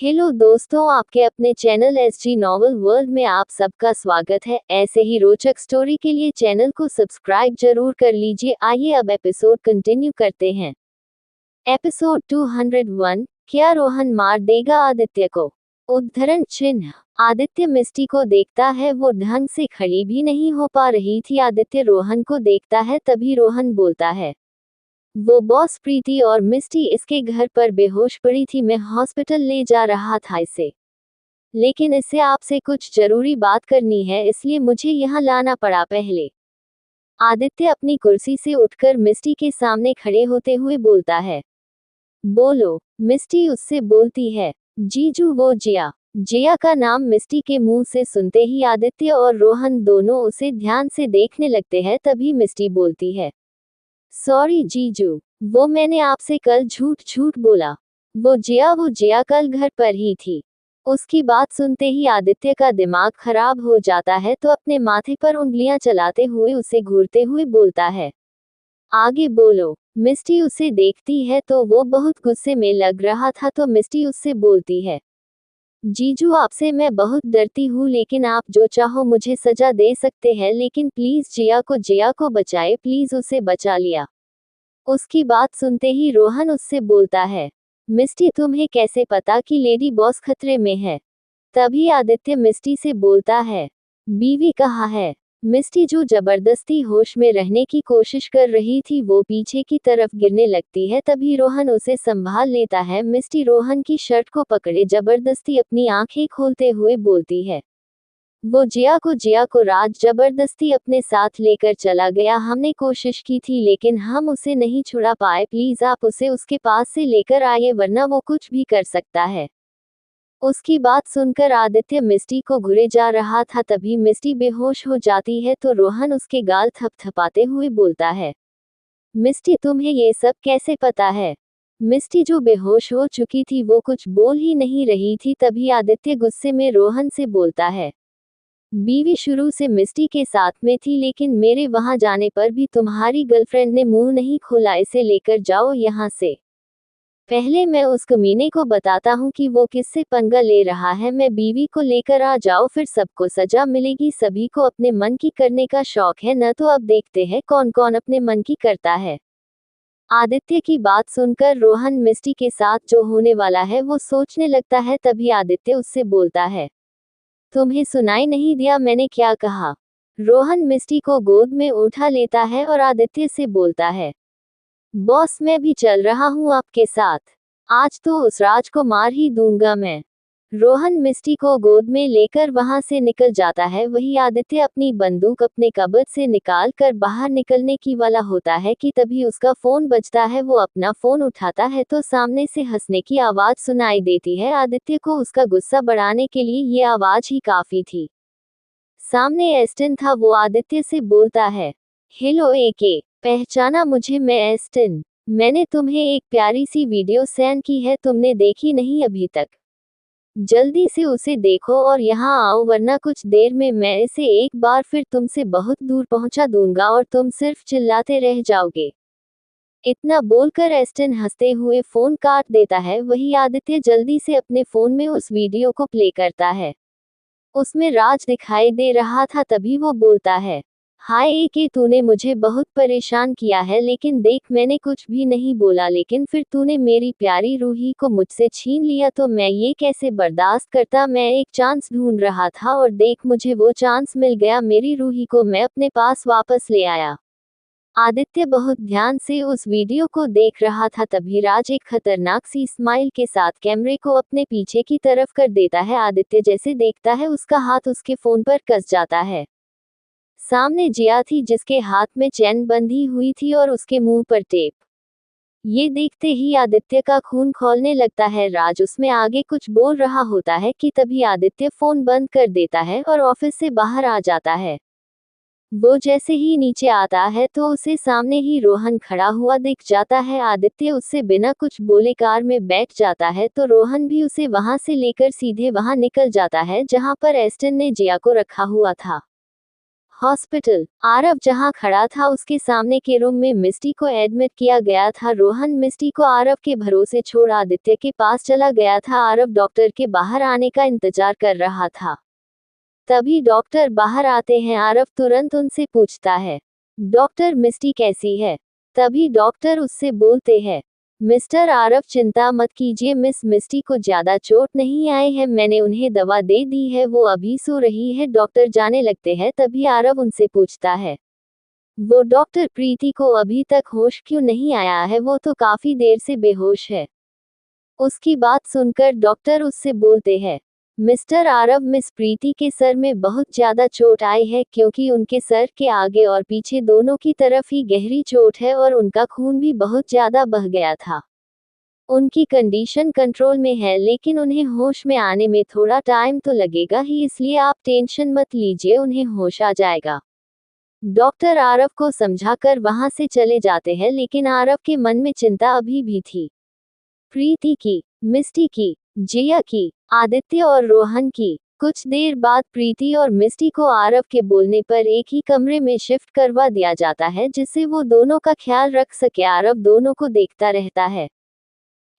Hello दोस्तों, आपके अपने चैनल एसजी नॉवल वर्ल्ड में आप सबका स्वागत है। ऐसे ही रोचक स्टोरी के लिए चैनल को सब्सक्राइब जरूर कर लीजिए। आइए अब एपिसोड कंटिन्यू करते हैं। एपिसोड 201, क्या रोहन मार देगा आदित्य को? उद्धरण चिन्ह। आदित्य मिस्टी को देखता है, वो ढंग से खड़ी भी नहीं हो पा रही थी। आदित्य रोहन को देखता है, तभी रोहन बोलता है, वो बॉस प्रीति और मिस्टी इसके घर पर बेहोश पड़ी थी। मैं हॉस्पिटल ले जा रहा था इसे, लेकिन इससे आपसे कुछ जरूरी बात करनी है, इसलिए मुझे यहाँ लाना पड़ा। पहले आदित्य अपनी कुर्सी से उठकर मिस्टी के सामने खड़े होते हुए बोलता है, बोलो। मिस्टी उससे बोलती है, जीजू वो जिया। जिया का नाम मिस्टी के मुंह से सुनते ही आदित्य और रोहन दोनों उसे ध्यान से देखने लगते हैं। तभी मिस्टी बोलती है, सॉरी जीजू, वो मैंने आपसे कल झूठ झूठ बोला। वो जिया कल घर पर ही थी। उसकी बात सुनते ही आदित्य का दिमाग खराब हो जाता है, तो अपने माथे पर उंगलियां चलाते हुए उसे घूरते हुए बोलता है, आगे बोलो। मिस्टी उसे देखती है तो वो बहुत गुस्से में लग रहा था, तो मिस्टी उससे बोलती है, जीजू आपसे मैं बहुत डरती हूँ, लेकिन आप जो चाहो मुझे सजा दे सकते हैं, लेकिन प्लीज जिया को बचाए, प्लीज उसे बचा लिया। उसकी बात सुनते ही रोहन उससे बोलता है, मिस्टी तुम्हें कैसे पता कि लेडी बॉस खतरे में है? तभी आदित्य मिस्टी से बोलता है, बीवी कहाँ है? मिस्टी जो जबरदस्ती होश में रहने की कोशिश कर रही थी, वो पीछे की तरफ गिरने लगती है। तभी रोहन उसे संभाल लेता है। मिस्टी रोहन की शर्ट को पकड़े जबरदस्ती अपनी आंखें खोलते हुए बोलती है, वो जिया को राज जबरदस्ती अपने साथ लेकर चला गया। हमने कोशिश की थी, लेकिन हम उसे नहीं छुड़ा पाए। प्लीज आप उसे उसके पास से लेकर आइए, वरना वो कुछ भी कर सकता है। उसकी बात सुनकर आदित्य मिस्टी को घुरे जा रहा था। तभी मिस्टी बेहोश हो जाती है, तो रोहन उसके गाल थपथपाते हुए बोलता है, मिस्टी तुम्हें ये सब कैसे पता है? मिस्टी जो बेहोश हो चुकी थी, वो कुछ बोल ही नहीं रही थी। तभी आदित्य गुस्से में रोहन से बोलता है, बीवी शुरू से मिस्टी के साथ में थी, लेकिन मेरे वहां जाने पर भी तुम्हारी गर्लफ्रेंड ने मुंह नहीं खोला। इसे लेकर जाओ यहाँ से। पहले मैं उस कमीने को बताता हूँ कि वो किससे पंगा ले रहा है। मैं बीवी को लेकर आ जाओ, फिर सबको सजा मिलेगी। सभी को अपने मन की करने का शौक है न, तो अब देखते हैं कौन कौन अपने मन की करता है। आदित्य की बात सुनकर रोहन मिस्टी के साथ जो होने वाला है वो सोचने लगता है। तभी आदित्य उससे बोलता है, तुम्हें सुनाई नहीं दिया मैंने क्या कहा? रोहन मिस्टी को गोद में उठा लेता है और आदित्य से बोलता है, बॉस मैं भी चल रहा हूँ आपके साथ। आज तो उस राज को मार ही दूंगा मैं। रोहन मिस्टी को गोद में लेकर वहां से निकल जाता है। वही आदित्य अपनी बंदूक अपने कबर्ड से निकाल कर बाहर निकलने की वाला होता है कि तभी उसका फोन बजता है। वो अपना फोन उठाता है तो सामने से हंसने की आवाज सुनाई देती है। आदित्य को उसका गुस्सा बढ़ाने के लिए ये आवाज ही काफी थी। सामने एस्टन था। वो आदित्य से बोलता है, हेलो एके, पहचाना मुझे? मैं एस्टन। मैंने तुम्हें एक प्यारी सी वीडियो सेंड की है, तुमने देखी नहीं अभी तक? जल्दी से उसे देखो और यहाँ आओ, वरना कुछ देर में मैं इसे एक बार फिर तुमसे बहुत दूर पहुंचा दूंगा और तुम सिर्फ चिल्लाते रह जाओगे। इतना बोलकर एस्टन हंसते हुए फोन काट देता है। वही आदित्य जल्दी से अपने फोन में उस वीडियो को प्ले करता है। उसमें राज दिखाई दे रहा था। तभी वो बोलता है, हाय एके, तूने मुझे बहुत परेशान किया है, लेकिन देख मैंने कुछ भी नहीं बोला, लेकिन फिर तूने मेरी प्यारी रूही को मुझसे छीन लिया, तो मैं ये कैसे बर्दाश्त करता? मैं एक चांस ढूंढ रहा था और देख मुझे वो चांस मिल गया। मेरी रूही को मैं अपने पास वापस ले आया। आदित्य बहुत ध्यान से उस वीडियो को देख रहा था। तभी राज एक खतरनाक सी स्माइल के साथ कैमरे को अपने पीछे की तरफ कर देता है। आदित्य जैसे देखता है, उसका हाथ उसके फोन पर कस जाता है। सामने जिया थी, जिसके हाथ में चैन बंधी हुई थी और उसके मुंह पर टेप। ये देखते ही आदित्य का खून खौलने लगता है। राज उसमें आगे कुछ बोल रहा होता है कि तभी आदित्य फोन बंद कर देता है और ऑफिस से बाहर आ जाता है। वो जैसे ही नीचे आता है तो उसे सामने ही रोहन खड़ा हुआ दिख जाता है। आदित्य उससे बिना कुछ बोले कार में बैठ जाता है, तो रोहन भी उसे वहां से लेकर सीधे वहां निकल जाता है जहां पर एस्टन ने जिया को रखा हुआ था। हॉस्पिटल। आरव जहां खड़ा था उसके सामने के रूम में मिस्टी को एडमिट किया गया था। रोहन मिस्टी को आरव के भरोसे छोड़ आदित्य के पास चला गया था। आरव डॉक्टर के बाहर आने का इंतजार कर रहा था। तभी डॉक्टर बाहर आते हैं। आरव तुरंत उनसे पूछता है, डॉक्टर मिस्टी कैसी है? तभी डॉक्टर उससे बोलते हैं, मिस्टर आरव चिंता मत कीजिए, मिस मिस्टी को ज्यादा चोट नहीं आई है, मैंने उन्हें दवा दे दी है, वो अभी सो रही है। डॉक्टर जाने लगते हैं। तभी आरव उनसे पूछता है, वो डॉक्टर प्रीति को अभी तक होश क्यों नहीं आया है? वो तो काफी देर से बेहोश है। उसकी बात सुनकर डॉक्टर उससे बोलते हैं, मिस्टर आरव मिस प्रीति के सर में बहुत ज्यादा चोट आई है, क्योंकि उनके सर के आगे और पीछे दोनों की तरफ ही गहरी चोट है और उनका खून भी बहुत ज्यादा बह गया था। उनकी कंडीशन कंट्रोल में है, लेकिन उन्हें होश में आने में थोड़ा टाइम तो लगेगा ही, इसलिए आप टेंशन मत लीजिए, उन्हें होश आ जाएगा। डॉक्टर आरव को समझाकर वहां से चले जाते हैं, लेकिन आरव के मन में चिंता अभी भी थी। प्रीति की, मिस्टी की, जिया की, आदित्य और रोहन की। कुछ देर बाद प्रीति और मिस्टी को आरव के बोलने पर एक ही कमरे में शिफ्ट करवा दिया जाता है, जिससे वो दोनों का ख्याल रख सके। आरव दोनों को देखता रहता है।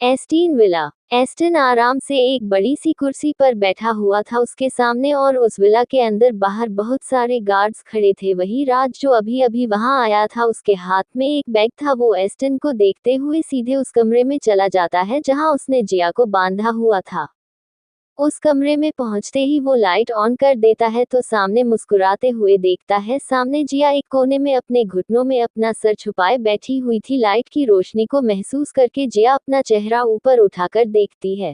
एस्टीन विला। एस्टिन आराम से एक बड़ी सी कुर्सी पर बैठा हुआ था उसके सामने, और उस विला के अंदर बाहर बहुत सारे गार्ड्स खड़े थे। वही राज जो अभी अभी वहां आया था, उसके हाथ में एक बैग था। वो एस्टिन को देखते हुए सीधे उस कमरे में चला जाता है जहां उसने जिया को बांधा हुआ था। उस कमरे में पहुंचते ही वो लाइट ऑन कर देता है तो सामने मुस्कुराते हुए देखता है। सामने जिया एक कोने में अपने घुटनों में अपना सर छुपाए बैठी हुई थी। लाइट की रोशनी को महसूस करके जिया अपना चेहरा ऊपर उठाकर देखती है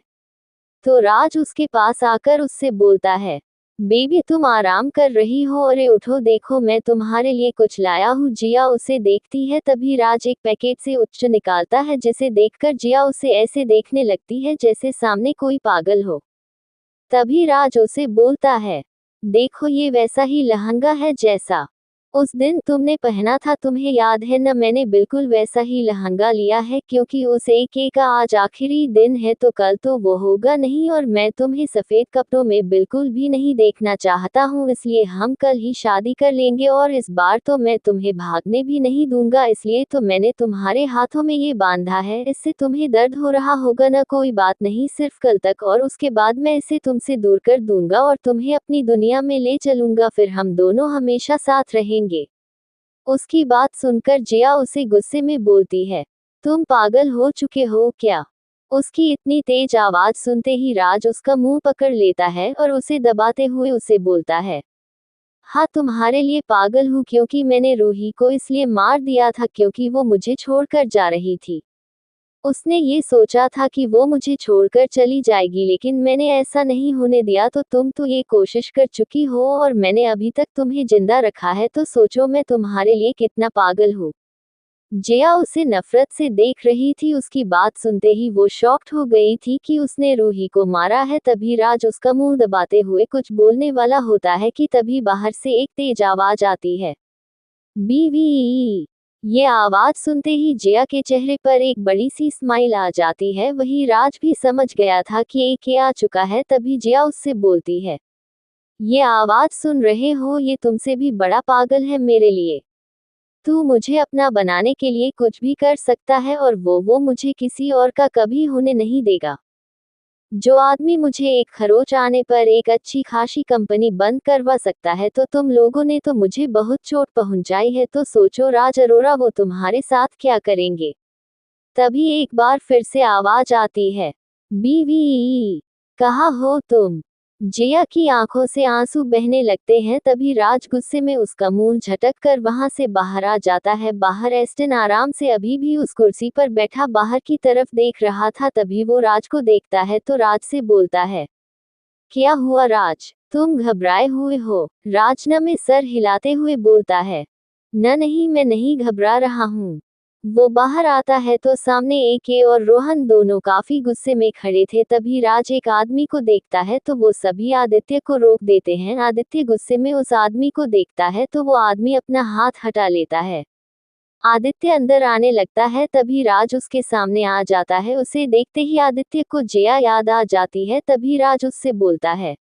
तो राज उसके पास आकर उससे बोलता है, बेबी तुम आराम कर रही हो? अरे उठो, देखो मैं तुम्हारे लिए कुछ लाया हूँ। जिया उसे देखती है। तभी राज एक पैकेट से उच्च निकालता है, जिसे देखकर जिया उसे ऐसे देखने लगती है जैसे सामने कोई पागल हो। तभी राज उसे बोलता है, देखो ये वैसा ही लहंगा है जैसा उस दिन तुमने पहना था, तुम्हें याद है न? मैंने बिल्कुल वैसा ही लहंगा लिया है, क्योंकि उस एक का आज आखिरी दिन है, तो कल तो वो होगा नहीं, और मैं तुम्हें सफेद कपड़ों में बिल्कुल भी नहीं देखना चाहता हूँ, इसलिए हम कल ही शादी कर लेंगे, और इस बार तो मैं तुम्हें भागने भी नहीं दूंगा, इसलिए तो मैंने तुम्हारे हाथों में ये बांधा है। इससे तुम्हें दर्द हो रहा होगा ना? कोई बात नहीं, सिर्फ कल तक, और उसके बाद मैं इसे तुमसे दूर कर दूंगा और तुम्हें अपनी दुनिया में ले चलूंगा, फिर हम दोनों हमेशा साथ रहेंगे। उसकी बात सुनकर जिया उसे गुस्से में बोलती है, तुम पागल हो चुके हो क्या? उसकी इतनी तेज आवाज सुनते ही राज उसका मुंह पकड़ लेता है और उसे दबाते हुए उसे बोलता है, हाँ तुम्हारे लिए पागल हूँ, क्योंकि मैंने रूही को इसलिए मार दिया था क्योंकि वो मुझे छोड़कर जा रही थी। उसने ये सोचा था कि वो मुझे छोड़कर चली जाएगी, लेकिन मैंने ऐसा नहीं होने दिया। तो तुम तो ये कोशिश कर चुकी हो और मैंने अभी तक तुम्हें जिंदा रखा है, तो सोचो मैं तुम्हारे लिए कितना पागल हूँ। जिया उसे नफरत से देख रही थी। उसकी बात सुनते ही वो शॉक्ड हो गई थी कि उसने रूही को मारा है। तभी राज उसका मुंह दबाते हुए कुछ बोलने वाला होता है कि तभी बाहर से एक तेज आवाज आती है, बीवी। ये आवाज सुनते ही जिया के चेहरे पर एक बड़ी सी स्माइल आ जाती है। वही राज भी समझ गया था कि एक आ चुका है। तभी जिया उससे बोलती है, ये आवाज सुन रहे हो, ये तुमसे भी बड़ा पागल है मेरे लिए। तू मुझे अपना बनाने के लिए कुछ भी कर सकता है, और वो मुझे किसी और का कभी होने नहीं देगा। जो आदमी मुझे एक खरोच आने पर एक अच्छी खासी कंपनी बंद करवा सकता है, तो तुम लोगों ने तो मुझे बहुत चोट पहुंचाई है, तो सोचो राज अरोरा वो तुम्हारे साथ क्या करेंगे। तभी एक बार फिर से आवाज आती है, बीवी कहाँ हो तुम? जिया की आंखों से आंसू बहने लगते हैं। तभी राज गुस्से में उसका मुंह झटक कर वहां से बाहर आ जाता है। बाहर एस्टिन आराम से अभी भी उस कुर्सी पर बैठा बाहर की तरफ देख रहा था। तभी वो राज को देखता है तो राज से बोलता है, क्या हुआ राज, तुम घबराए हुए हो? राज न में सर हिलाते हुए बोलता है, न नहीं, मैं नहीं घबरा रहा हूँ। वो बाहर आता है तो सामने एक और रोहन दोनों काफी गुस्से में खड़े थे। तभी राज एक आदमी को देखता है तो वो सभी आदित्य को रोक देते हैं। आदित्य गुस्से में उस आदमी को देखता है तो वो आदमी अपना हाथ हटा लेता है। आदित्य अंदर आने लगता है। तभी राज उसके सामने आ जाता है। उसे देखते ही आदित्य को जिया याद आ जाती है। तभी राज उससे बोलता है,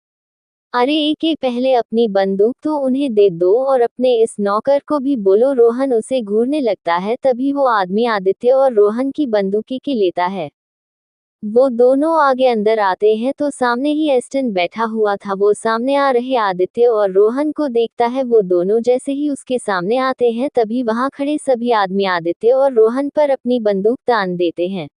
अरे एक पहले अपनी बंदूक तो उन्हें दे दो और अपने इस नौकर को भी बोलो। रोहन उसे घूरने लगता है, तभी वो आदमी आदित्य और रोहन की बंदूकी की लेता है। वो दोनों आगे अंदर आते हैं तो सामने ही एस्टन बैठा हुआ था। वो सामने आ रहे आदित्य और रोहन को देखता है। वो दोनों जैसे ही उसके सामने आते हैं तभी वहां खड़े सभी आदमी आदित्य और रोहन पर अपनी बंदूक तान देते हैं।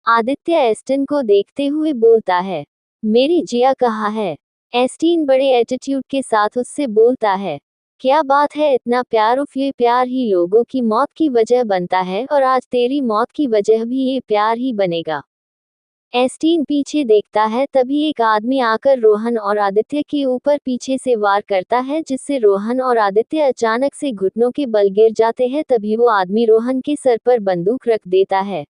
आदित्य एस्टन को देखते हुए बोलता है, मेरी जिया कहाँ है? एस्टीन बड़े एटीट्यूड के साथ उससे बोलता है, क्या बात है, इतना प्यार? उफ, ये प्यार ही लोगों की मौत की वजह बनता है और आज तेरी मौत की वजह भी ये प्यार ही बनेगा। एस्टीन पीछे देखता है, तभी एक आदमी आकर रोहन और आदित्य के ऊपर पीछे से वार करता है, जिससे रोहन और आदित्य अचानक से घुटनों के बल गिर जाते हैं। तभी वो आदमी रोहन के सर पर बंदूक रख देता है।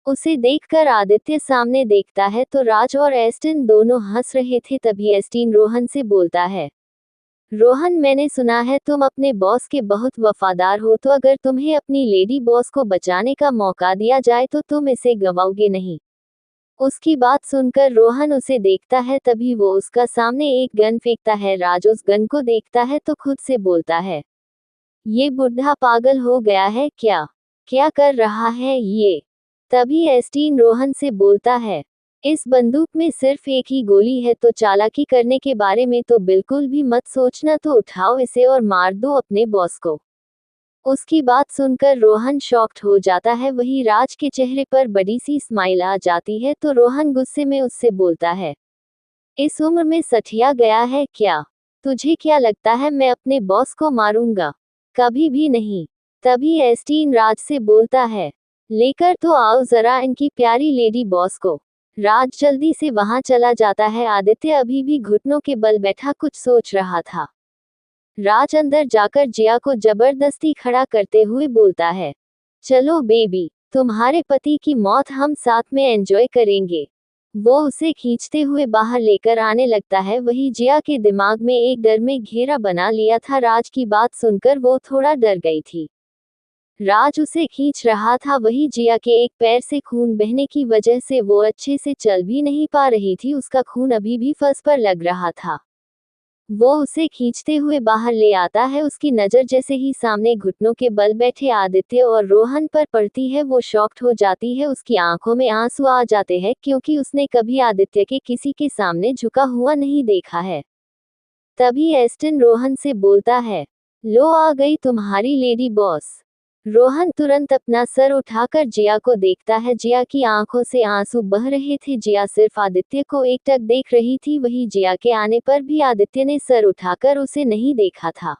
उसे देखकर आदित्य सामने देखता है तो राज और एस्टिन दोनों हंस रहे थे। तभी एस्टीन रोहन से बोलता है, रोहन, मैंने सुना है तुम अपने बॉस के बहुत वफादार हो, तो अगर तुम्हें अपनी लेडी बॉस को बचाने का मौका दिया जाए तो तुम इसे गंवाओगे नहीं। उसकी बात सुनकर रोहन उसे देखता है, तभी वो उसका सामने एक गन फेंकता है। राज उस गन को देखता है तो खुद से बोलता है, ये बुढ़ा पागल हो गया है क्या? क्या कर रहा है ये? तभी एस्टीन रोहन से बोलता है, इस बंदूक में सिर्फ एक ही गोली है, तो चालाकी करने के बारे में तो बिल्कुल भी मत सोचना। तो उठाओ इसे और मार दो अपने बॉस को। उसकी बात सुनकर रोहन शॉक्ड हो जाता है। वही राज के चेहरे पर बड़ी सी स्माइल आ जाती है तो रोहन गुस्से में उससे बोलता है, इस उम्र में सठिया गया है क्या? तुझे क्या लगता है मैं अपने बॉस को मारूंगा? कभी भी नहीं। तभी एस्टीन राज से बोलता है, लेकर तो आओ जरा इनकी प्यारी लेडी बॉस को। राज जल्दी से वहां चला जाता है। आदित्य अभी भी घुटनों के बल बैठा कुछ सोच रहा था। राज अंदर जाकर जिया को जबरदस्ती खड़ा करते हुए बोलता है, चलो बेबी, तुम्हारे पति की मौत हम साथ में एंजॉय करेंगे। वो उसे खींचते हुए बाहर लेकर आने लगता है। वही जिया के दिमाग में एक डर में घेरा बना लिया था। राज की बात सुनकर वो थोड़ा डर गई थी। राज उसे खींच रहा था, वही जिया के एक पैर से खून बहने की वजह से वो अच्छे से चल भी नहीं पा रही थी। उसका खून अभी भी फर्श पर लग रहा था। वो उसे खींचते हुए बाहर ले आता है। उसकी नज़र जैसे ही सामने घुटनों के बल बैठे आदित्य और रोहन पर पड़ती है, वो शॉक्ड हो जाती है। उसकी आंखों में आंसू आ जाते हैं, क्योंकि उसने कभी आदित्य के किसी के सामने झुका हुआ नहीं देखा है। तभी एस्टिन रोहन से बोलता है, लो आ गई तुम्हारी लेडी बॉस। रोहन तुरंत अपना सर उठाकर जिया को देखता है। जिया की आंखों से आंसू बह रहे थे। जिया सिर्फ आदित्य को एकटक देख रही थी। वही जिया के आने पर भी आदित्य ने सर उठाकर उसे नहीं देखा था।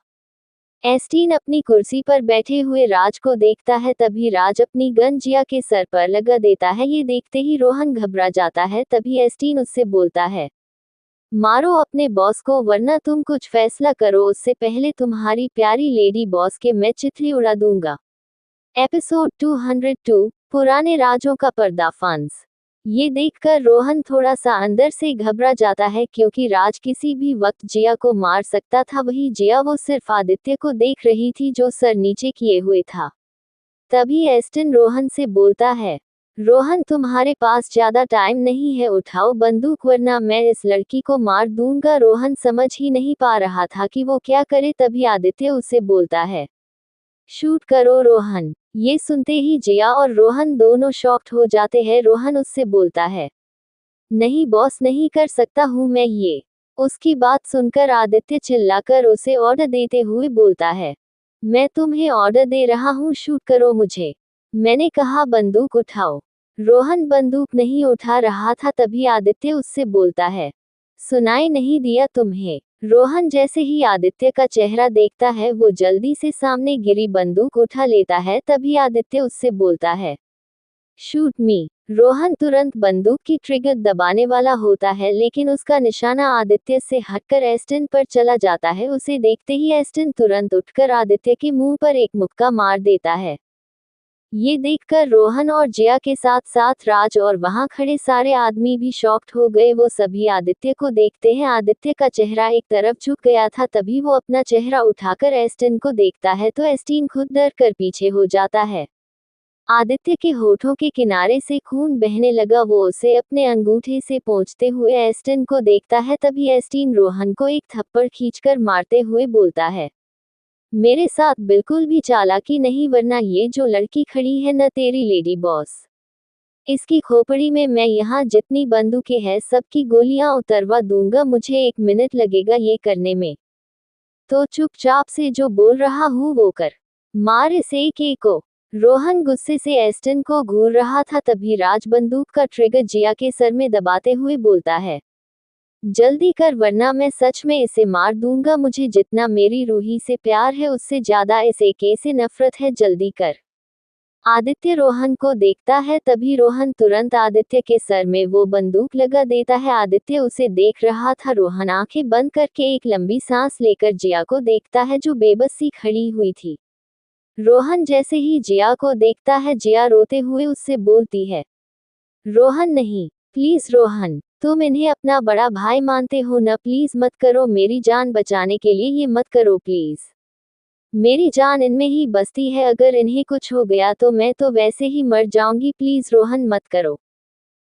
एस्टीन अपनी कुर्सी पर बैठे हुए राज को देखता है। तभी राज अपनी गन जिया के सर पर लगा देता है। ये देखते ही रोहन घबरा जाता है। तभी एस्टीन उससे बोलता है, मारो अपने बॉस को, वरना तुम कुछ फैसला करो, उससे पहले तुम्हारी प्यारी लेडी बॉस के मैं चिथड़ी उड़ा दूंगा। एपिसोड 202, पुराने राजों का पर्दाफांस। ये देखकर रोहन थोड़ा सा अंदर से घबरा जाता है, क्योंकि राज किसी भी वक्त जिया को मार सकता था। वही जिया वो सिर्फ आदित्य को देख रही थी, जो सर नीचे किए हुए था। तभी एस्टिन रोहन से बोलता है, रोहन, तुम्हारे पास ज्यादा टाइम नहीं है, उठाओ बंदूक वरना मैं इस लड़की को मार दूंगा। रोहन समझ ही नहीं पा रहा था कि वो क्या करे। तभी आदित्य उसे बोलता है, शूट करो रोहन। ये सुनते ही जिया और रोहन दोनों शॉक्ड हो जाते हैं। रोहन उससे बोलता है, नहीं बॉस, नहीं कर सकता हूँ मैं ये। उसकी बात सुनकर आदित्य चिल्लाकर उसे ऑर्डर देते हुए बोलता है, मैं तुम्हें ऑर्डर दे रहा हूँ, शूट करो मुझे। मैंने कहा बंदूक उठाओ। रोहन बंदूक नहीं उठा रहा था। तभी आदित्य उससे बोलता है, सुनाई नहीं दिया तुम्हें? रोहन जैसे ही आदित्य का चेहरा देखता है, वो जल्दी से सामने गिरी बंदूक उठा लेता है। तभी आदित्य उससे बोलता है, शूट मी। रोहन तुरंत बंदूक की ट्रिगर दबाने वाला होता है, लेकिन उसका निशाना आदित्य से हटकर एस्टिन पर चला जाता है। उसे देखते ही एस्टिन तुरंत उठकर आदित्य के मुंह पर एक मुक्का मार देता है। ये देखकर रोहन और जिया के साथ साथ राज और वहां खड़े सारे आदमी भी शॉक्ड हो गए। वो सभी आदित्य को देखते हैं। आदित्य का चेहरा एक तरफ झुक गया था। तभी वो अपना चेहरा उठाकर एस्टिन को देखता है तो एस्टिन खुद डर कर पीछे हो जाता है। आदित्य के होठों के किनारे से खून बहने लगा। वो उसे अपने अंगूठे से पोंछते हुए एस्टिन को देखता है। तभी एस्टिन रोहन को एक थप्पड़ खींचकर मारते हुए बोलता है, मेरे साथ बिल्कुल भी चालाकी नहीं, वरना ये जो लड़की खड़ी है न तेरी लेडी बॉस, इसकी खोपड़ी में मैं यहाँ जितनी बंदूकें हैं सबकी गोलियां उतरवा दूंगा। मुझे 1 मिनट लगेगा ये करने में, तो चुपचाप से जो बोल रहा हूँ वो कर, मार इस एक को। रोहन गुस्से से एस्टन को घूर रहा था। तभी राज बंदूक का ट्रिगर जिया के सर में दबाते हुए बोलता है, जल्दी कर वरना मैं सच में इसे मार दूंगा। मुझे जितना मेरी रूही से प्यार है उससे ज्यादा इस एके से नफरत है, जल्दी कर। आदित्य रोहन को देखता है। तभी रोहन तुरंत आदित्य के सर में वो बंदूक लगा देता है। आदित्य उसे देख रहा था। रोहन आंखें बंद करके एक लंबी सांस लेकर जिया को देखता है जो बेबस सी खड़ी हुई थी। रोहन जैसे ही जिया को देखता है, जिया रोते हुए उससे बोलती है, रोहन नहीं, प्लीज रोहन, तुम इन्हें अपना बड़ा भाई मानते हो न, प्लीज मत करो, मेरी जान बचाने के लिए ये मत करो प्लीज। मेरी जान इनमें ही बसती है, अगर इन्हें कुछ हो गया तो मैं तो वैसे ही मर जाऊंगी, प्लीज रोहन मत करो।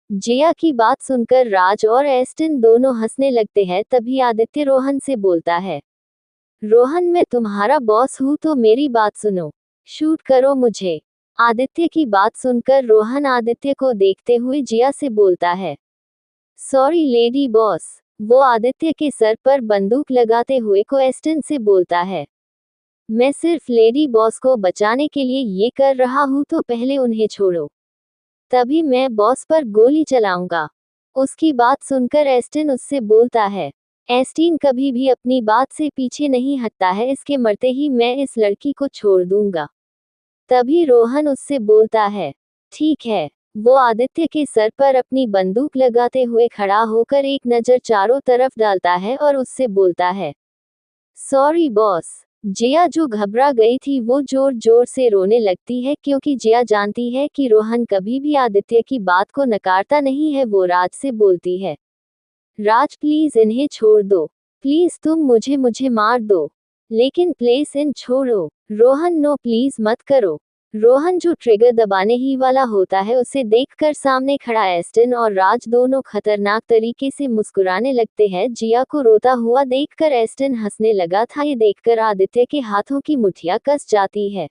जिया की बात सुनकर राज और एस्टिन दोनों हंसने लगते हैं। तभी आदित्य रोहन से बोलता है, रोहन मैं तुम्हारा बॉस हूँ तो मेरी बात सुनो, शूट करो मुझे। आदित्य की बात सुनकर रोहन आदित्य को देखते हुए जिया से बोलता है, सॉरी लेडी बॉस। वो आदित्य के सर पर बंदूक लगाते हुए को एस्टिन से बोलता है, मैं सिर्फ लेडी बॉस को बचाने के लिए ये कर रहा हूँ, तो पहले उन्हें छोड़ो, तभी मैं बॉस पर गोली चलाऊंगा। उसकी बात सुनकर एस्टिन उससे बोलता है, एस्टिन कभी भी अपनी बात से पीछे नहीं हटता है, इसके मरते ही मैं इस लड़की को छोड़ दूंगा। तभी रोहन उससे बोलता है, ठीक है। वो आदित्य के सर पर अपनी बंदूक लगाते हुए खड़ा होकर एक नजर चारों तरफ डालता है और उससे बोलता है, सॉरी बॉस। जिया जो घबरा गई थी वो जोर जोर से रोने लगती है, क्योंकि जिया जानती है कि रोहन कभी भी आदित्य की बात को नकारता नहीं है। वो राज से बोलती है, राज प्लीज इन्हें छोड़ दो, प्लीज तुम मुझे मार दो, लेकिन प्लीज इन छोड़ो। रोहन नो प्लीज मत करो। रोहन जो ट्रिगर दबाने ही वाला होता है उसे देखकर सामने खड़ा एस्टिन और राज दोनों खतरनाक तरीके से मुस्कुराने लगते हैं। जिया को रोता हुआ देखकर एस्टिन हंसने लगा था। ये देखकर आदित्य के हाथों की मुठ्ठियां कस जाती है।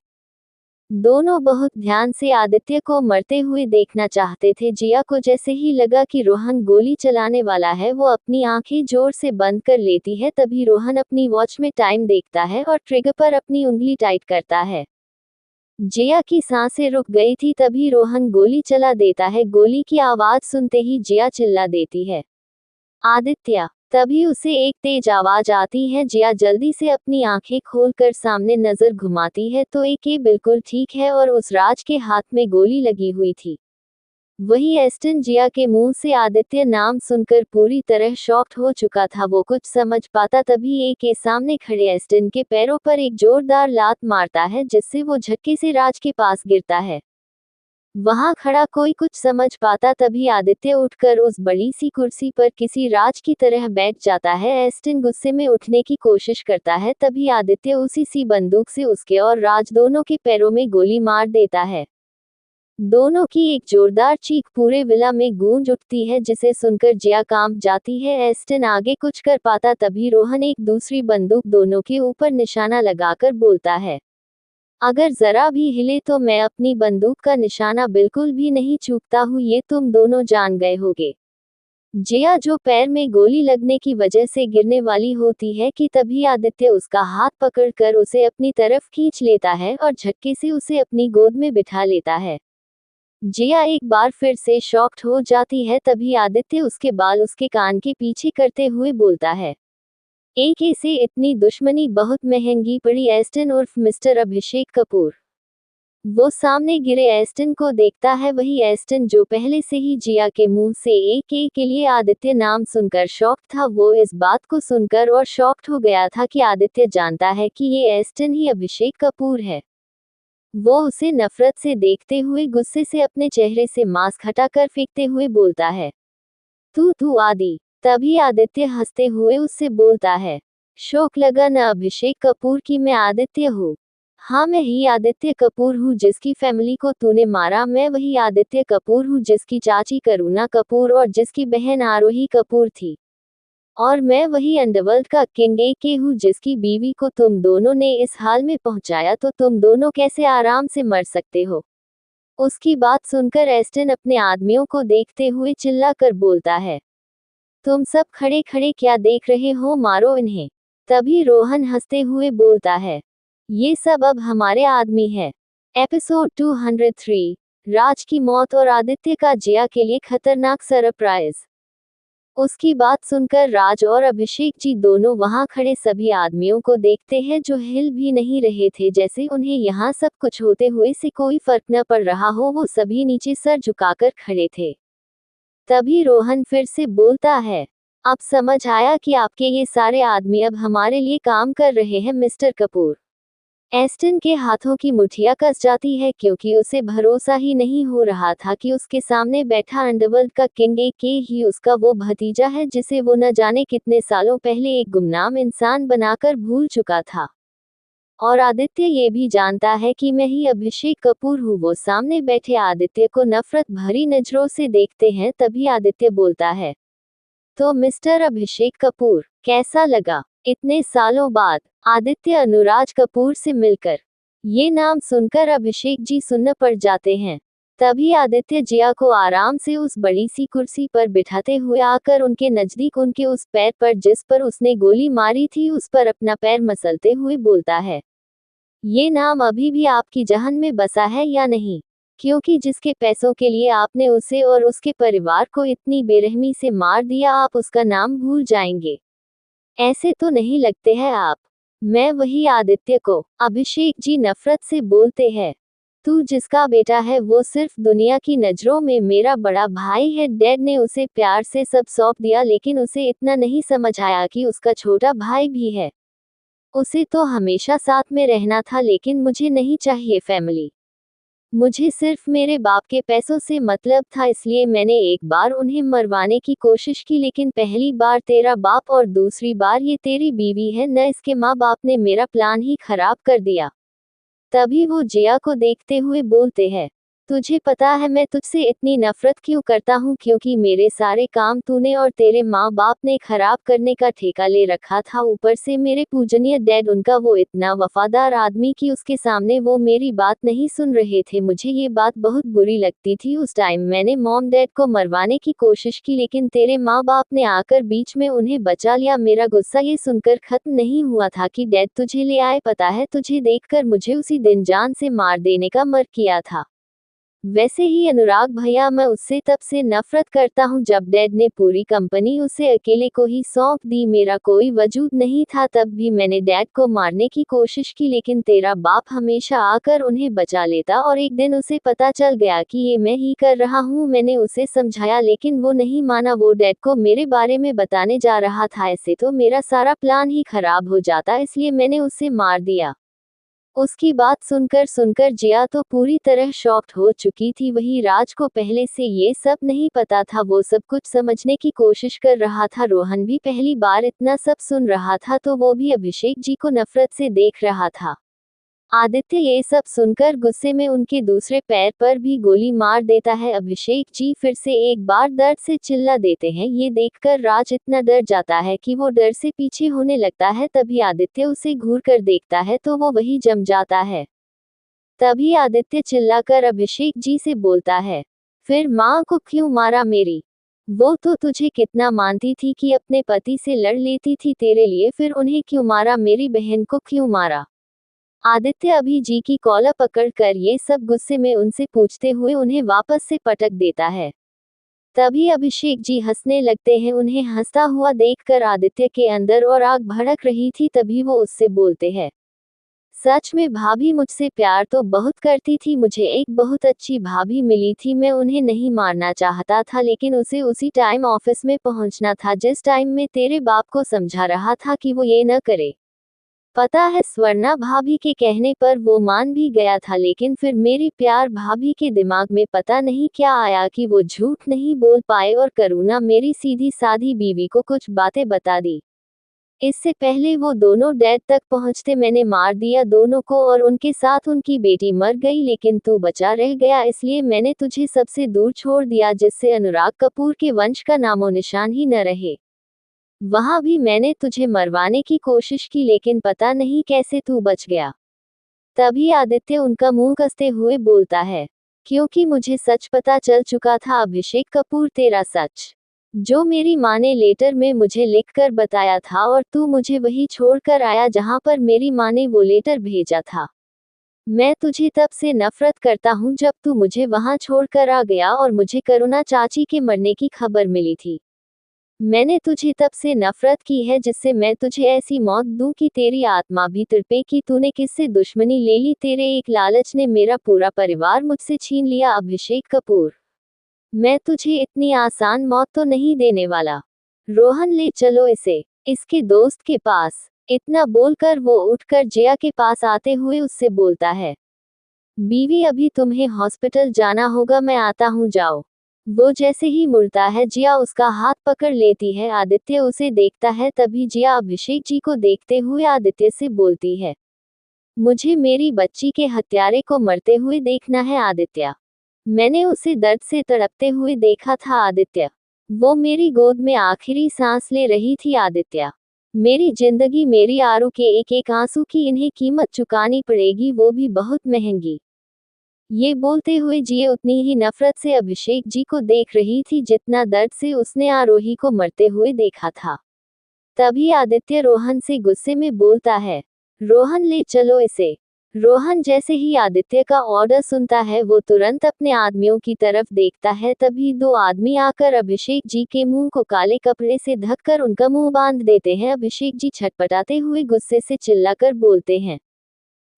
दोनों बहुत ध्यान से आदित्य को मरते हुए देखना चाहते थे। जिया को जैसे ही लगा कि रोहन गोली चलाने वाला है वो अपनी आंखें जोर से बंद कर लेती है। तभी रोहन अपनी वॉच में टाइम देखता है और ट्रिगर पर अपनी उंगली टाइट करता है। जिया की सांसें रुक गई थी। तभी रोहन गोली चला देता है। गोली की आवाज सुनते ही जिया चिल्ला देती है, आदित्य। तभी उसे एक तेज आवाज आती है। जिया जल्दी से अपनी आंखें खोलकर सामने नजर घुमाती है तो एके बिल्कुल ठीक है और उस राज के हाथ में गोली लगी हुई थी। वही एस्टिन जिया के मुंह से आदित्य नाम सुनकर पूरी तरह शॉक्ड हो चुका था। वो कुछ समझ पाता तभी एके सामने खड़े एस्टिन के पैरों पर एक जोरदार लात मारता है, जिससे वो झटके से राज के पास गिरता है। वहां खड़ा कोई कुछ समझ पाता तभी आदित्य उठकर उस बड़ी सी कुर्सी पर किसी राज की तरह बैठ जाता है। एस्टिन गुस्से में उठने की कोशिश करता है। तभी आदित्य उसी सी बंदूक से उसके और राज दोनों के पैरों में गोली मार देता है। दोनों की एक जोरदार चीख पूरे विला में गूंज उठती है, जिसे सुनकर जिया कांप जाती है। एस्टिन आगे कुछ कर पाता तभी रोहन एक दूसरी बंदूक दोनों के ऊपर निशाना लगाकर बोलता है, अगर जरा भी हिले तो मैं अपनी बंदूक का निशाना बिल्कुल भी नहीं चूकता हूँ, ये तुम दोनों जान गए होगे। जिया जो पैर में गोली लगने की वजह से गिरने वाली होती है कि तभी आदित्य उसका हाथ पकड़कर उसे अपनी तरफ खींच लेता है और झटके से उसे अपनी गोद में बिठा लेता है। जिया एक बार फिर से शॉक्ड हो जाती है। तभी आदित्य उसके बाल उसके कान के पीछे करते हुए बोलता है, एके से इतनी दुश्मनी बहुत महंगी पड़ी। एस्टिन उर्फ मिस्टर अभिषेक कपूर। वो सामने गिरे एस्टिन को देखता है। वही एस्टिन जो पहले से ही जिया के मुंह से एके के लिए आदित्य नाम सुनकर शॉक्ड था। वो इस बात को सुनकर और शॉक्ड हो गया था कि आदित्य जानता है कि ये एस्टिन ही अभिषेक कपूर है। वो उसे नफरत से देखते हुए गुस्से से अपने चेहरे से मास्क हटाकर फेंकते हुए बोलता है, तू आदि। तभी आदित्य हंसते हुए उससे बोलता है, शौक लगा न अभिषेक कपूर की मैं आदित्य हूँ। हाँ, मैं ही आदित्य कपूर हूँ जिसकी फैमिली को तूने मारा। मैं वही आदित्य कपूर हूँ जिसकी चाची करुणा कपूर और जिसकी बहन आरोही कपूर थी। और मैं वही अंडरवर्ल्ड का किंग AK हूँ जिसकी बीवी को तुम दोनों ने इस हाल में पहुंचाया, तो तुम दोनों कैसे आराम से मर सकते हो। उसकी बात सुनकर एस्टन अपने आदमियों को देखते हुए चिल्ला कर बोलता है, तुम सब खड़े खड़े क्या देख रहे हो, मारो इन्हें। तभी रोहन हंसते हुए बोलता है, ये सब अब हमारे आदमी है। एपिसोड 203, राज की मौत और आदित्य का जिया के लिए खतरनाक सरप्राइज। उसकी बात सुनकर राज और अभिषेक जी दोनों वहां खड़े सभी आदमियों को देखते हैं जो हिल भी नहीं रहे थे, जैसे उन्हें यहाँ सब कुछ होते हुए से कोई फर्क न पड़ रहा हो। वो सभी नीचे सर झुकाकर खड़े थे। तभी रोहन फिर से बोलता है, अब समझ आया कि आपके ये सारे आदमी अब हमारे लिए काम कर रहे हैं मिस्टर कपूर। एस्टन के हाथों की मुठिया कस जाती है क्योंकि उसे भरोसा ही नहीं हो रहा था कि उसके सामने बैठा अंडरवर्ल्ड का किंग AK ही उसका वो भतीजा है जिसे वो न जाने कितने सालों पहले एक गुमनाम इंसान बनाकर भूल चुका था। और आदित्य ये भी जानता है कि मैं ही अभिषेक कपूर हूँ। वो सामने बैठे आदित्य को नफरत भरी नजरों से देखते हैं। तभी आदित्य बोलता है, तो मिस्टर अभिषेक कपूर, कैसा लगा इतने सालों बाद आदित्य अनुराज कपूर से मिलकर। ये नाम सुनकर अभिषेक जी सुन्न पड़ जाते हैं। तभी आदित्य जिया को आराम से उस बड़ी सी कुर्सी पर बिठाते हुए आकर उनके नजदीक उनके उस पैर पर जिस पर उसने गोली मारी थी उस पर अपना पैर मसलते हुए बोलता है, ये नाम अभी भी आपकी जहन में बसा है या नहीं? क्योंकि जिसके पैसों के लिए आपने उसे और उसके परिवार को इतनी बेरहमी से मार दिया, आप उसका नाम भूल जाएंगे? ऐसे तो नहीं लगते हैं आप। मैं वही आदित्य को, अभिषेक जी नफरत से बोलते हैं। तू जिसका बेटा है वो सिर्फ दुनिया की नजरों में मेरा बड़ा भाई है। डैड ने उसे प्यार से सब सौंप दिया, लेकिन उसे इतना नहीं समझ आया कि उसका छोटा भाई भी है। उसे तो हमेशा साथ में रहना था, लेकिन मुझे नहीं चाहिए फैमिली। मुझे सिर्फ मेरे बाप के पैसों से मतलब था, इसलिए मैंने एक बार उन्हें मरवाने की कोशिश की, लेकिन पहली बार तेरा बाप और दूसरी बार ये तेरी बीवी है न, इसके माँ बाप ने मेरा प्लान ही खराब कर दिया। तभी वो जिया को देखते हुए बोलते हैं, तुझे पता है मैं तुझसे इतनी नफरत क्यों करता हूँ? क्योंकि मेरे सारे काम तूने और तेरे माँ बाप ने खराब करने का ठेका ले रखा था। ऊपर से मेरे पूजनीय डैड, उनका वो इतना वफादार आदमी कि उसके सामने वो मेरी बात नहीं सुन रहे थे। मुझे ये बात बहुत बुरी लगती थी। उस टाइम मैंने मॉम डैड को मरवाने की कोशिश की, लेकिन तेरे माँ बाप ने आकर बीच में उन्हें बचा लिया। मेरा गुस्सा ये सुनकर खत्म नहीं हुआ था कि डैड तुझे ले आए। पता है, तुझे देखकर मुझे उसी दिन जान से मार देने का मर किया था। वैसे ही अनुराग भैया, मैं उससे तब से नफरत करता हूँ जब डैड ने पूरी कंपनी उसे अकेले को ही सौंप दी। मेरा कोई वजूद नहीं था, तब भी मैंने डैड को मारने की कोशिश की, लेकिन तेरा बाप हमेशा आकर उन्हें बचा लेता। और एक दिन उसे पता चल गया कि ये मैं ही कर रहा हूँ। मैंने उसे समझाया, लेकिन वो नहीं माना। वो डैड को मेरे बारे में बताने जा रहा था। ऐसे तो मेरा सारा प्लान ही खराब हो जाता, इसलिए मैंने उसे मार दिया। उसकी बात सुनकर जिया तो पूरी तरह शॉक्ड हो चुकी थी। वही राज को पहले से ये सब नहीं पता था, वो सब कुछ समझने की कोशिश कर रहा था। रोहन भी पहली बार इतना सब सुन रहा था, तो वो भी अभिषेक जी को नफरत से देख रहा था। आदित्य ये सब सुनकर गुस्से में उनके दूसरे पैर पर भी गोली मार देता है। अभिषेक जी फिर से एक बार दर्द से चिल्ला देते हैं। ये देखकर राज इतना डर जाता है कि वो डर से पीछे होने लगता है। तभी आदित्य उसे घूर कर देखता है तो वो वही जम जाता है। तभी आदित्य चिल्लाकर अभिषेक जी से बोलता है, फिर माँ को क्यों मारा मेरी? वो तो तुझे कितना मानती थी कि अपने पति से लड़ लेती थी तेरे लिए, फिर उन्हें क्यों मारा? मेरी बहन को क्यों मारा? आदित्य अभी जी की कॉलर पकड़कर ये सब गुस्से में उनसे पूछते हुए उन्हें वापस से पटक देता है। तभी अभिषेक जी हंसने लगते हैं। उन्हें हंसता हुआ देखकर आदित्य के अंदर और आग भड़क रही थी। तभी वो उससे बोलते हैं, सच में भाभी मुझसे प्यार तो बहुत करती थी। मुझे एक बहुत अच्छी भाभी मिली थी। मैं उन्हें नहीं मारना चाहता था, लेकिन उसे उसी टाइम ऑफिस में पहुंचना था जिस टाइम में तेरे बाप को समझा रहा था कि वो ये न करे। पता है, स्वर्णा भाभी के कहने पर वो मान भी गया था, लेकिन फिर मेरी प्यार भाभी के दिमाग में पता नहीं क्या आया कि वो झूठ नहीं बोल पाए और करुणा मेरी सीधी साधी बीवी को कुछ बातें बता दी। इससे पहले वो दोनों डेथ तक पहुंचते मैंने मार दिया दोनों को और उनके साथ उनकी बेटी मर गई, लेकिन तू बचा रह गया, इसलिए मैंने तुझे सबसे दूर छोड़ दिया जिससे अनुराग कपूर के वंश का नामो निशान ही न रहे। वहां भी मैंने तुझे मरवाने की कोशिश की, लेकिन पता नहीं कैसे तू बच गया। तभी आदित्य उनका मुंह कसते हुए बोलता है, क्योंकि मुझे सच पता चल चुका था अभिषेक कपूर, तेरा सच जो मेरी माँ ने लेटर में मुझे लिखकर बताया था, और तू मुझे वही छोड़कर आया जहां पर मेरी माँ ने वो लेटर भेजा था। मैं तुझे तब से नफरत करता हूँ जब तू मुझे वहां छोड़कर आ गया और मुझे करुणा चाची के मरने की खबर मिली थी। मैंने तुझे तब से नफरत की है जिससे मैं तुझे ऐसी मौत दूं कि तेरी आत्मा भी तड़पे कि तूने किससे दुश्मनी ले ली। तेरे एक लालच ने मेरा पूरा परिवार मुझसे छीन लिया अभिषेक कपूर। मैं तुझे इतनी आसान मौत तो नहीं देने वाला। रोहन, ले चलो इसे इसके दोस्त के पास। इतना बोलकर वो उठकर जया के पास आते हुए उससे बोलता है, बीवी अभी तुम्हें हॉस्पिटल जाना होगा, मैं आता हूँ, जाओ। वो जैसे ही मुड़ता है जिया उसका हाथ पकड़ लेती है। आदित्य उसे देखता है, तभी जिया अभिषेक जी को देखते हुए आदित्य से बोलती है, मुझे मेरी बच्ची के हत्यारे को मरते हुए देखना है आदित्य। मैंने उसे दर्द से तड़पते हुए देखा था आदित्य। वो मेरी गोद में आखिरी सांस ले रही थी आदित्य। मेरी जिंदगी, मेरी आरू के एक एक आंसू की इन्हें कीमत चुकानी पड़ेगी, वो भी बहुत महंगी। ये बोलते हुए जिया उतनी ही नफरत से अभिषेक जी को देख रही थी जितना दर्द से उसने आरोही को मरते हुए देखा था। तभी आदित्य रोहन से गुस्से में बोलता है, रोहन, ले चलो इसे। रोहन जैसे ही आदित्य का ऑर्डर सुनता है वो तुरंत अपने आदमियों की तरफ देखता है। तभी दो आदमी आकर अभिषेक जी के मुंह को काले कपड़े से ढककर उनका मुंह बांध देते हैं। अभिषेक जी छटपटाते हुए गुस्से से चिल्लाकर बोलते हैं,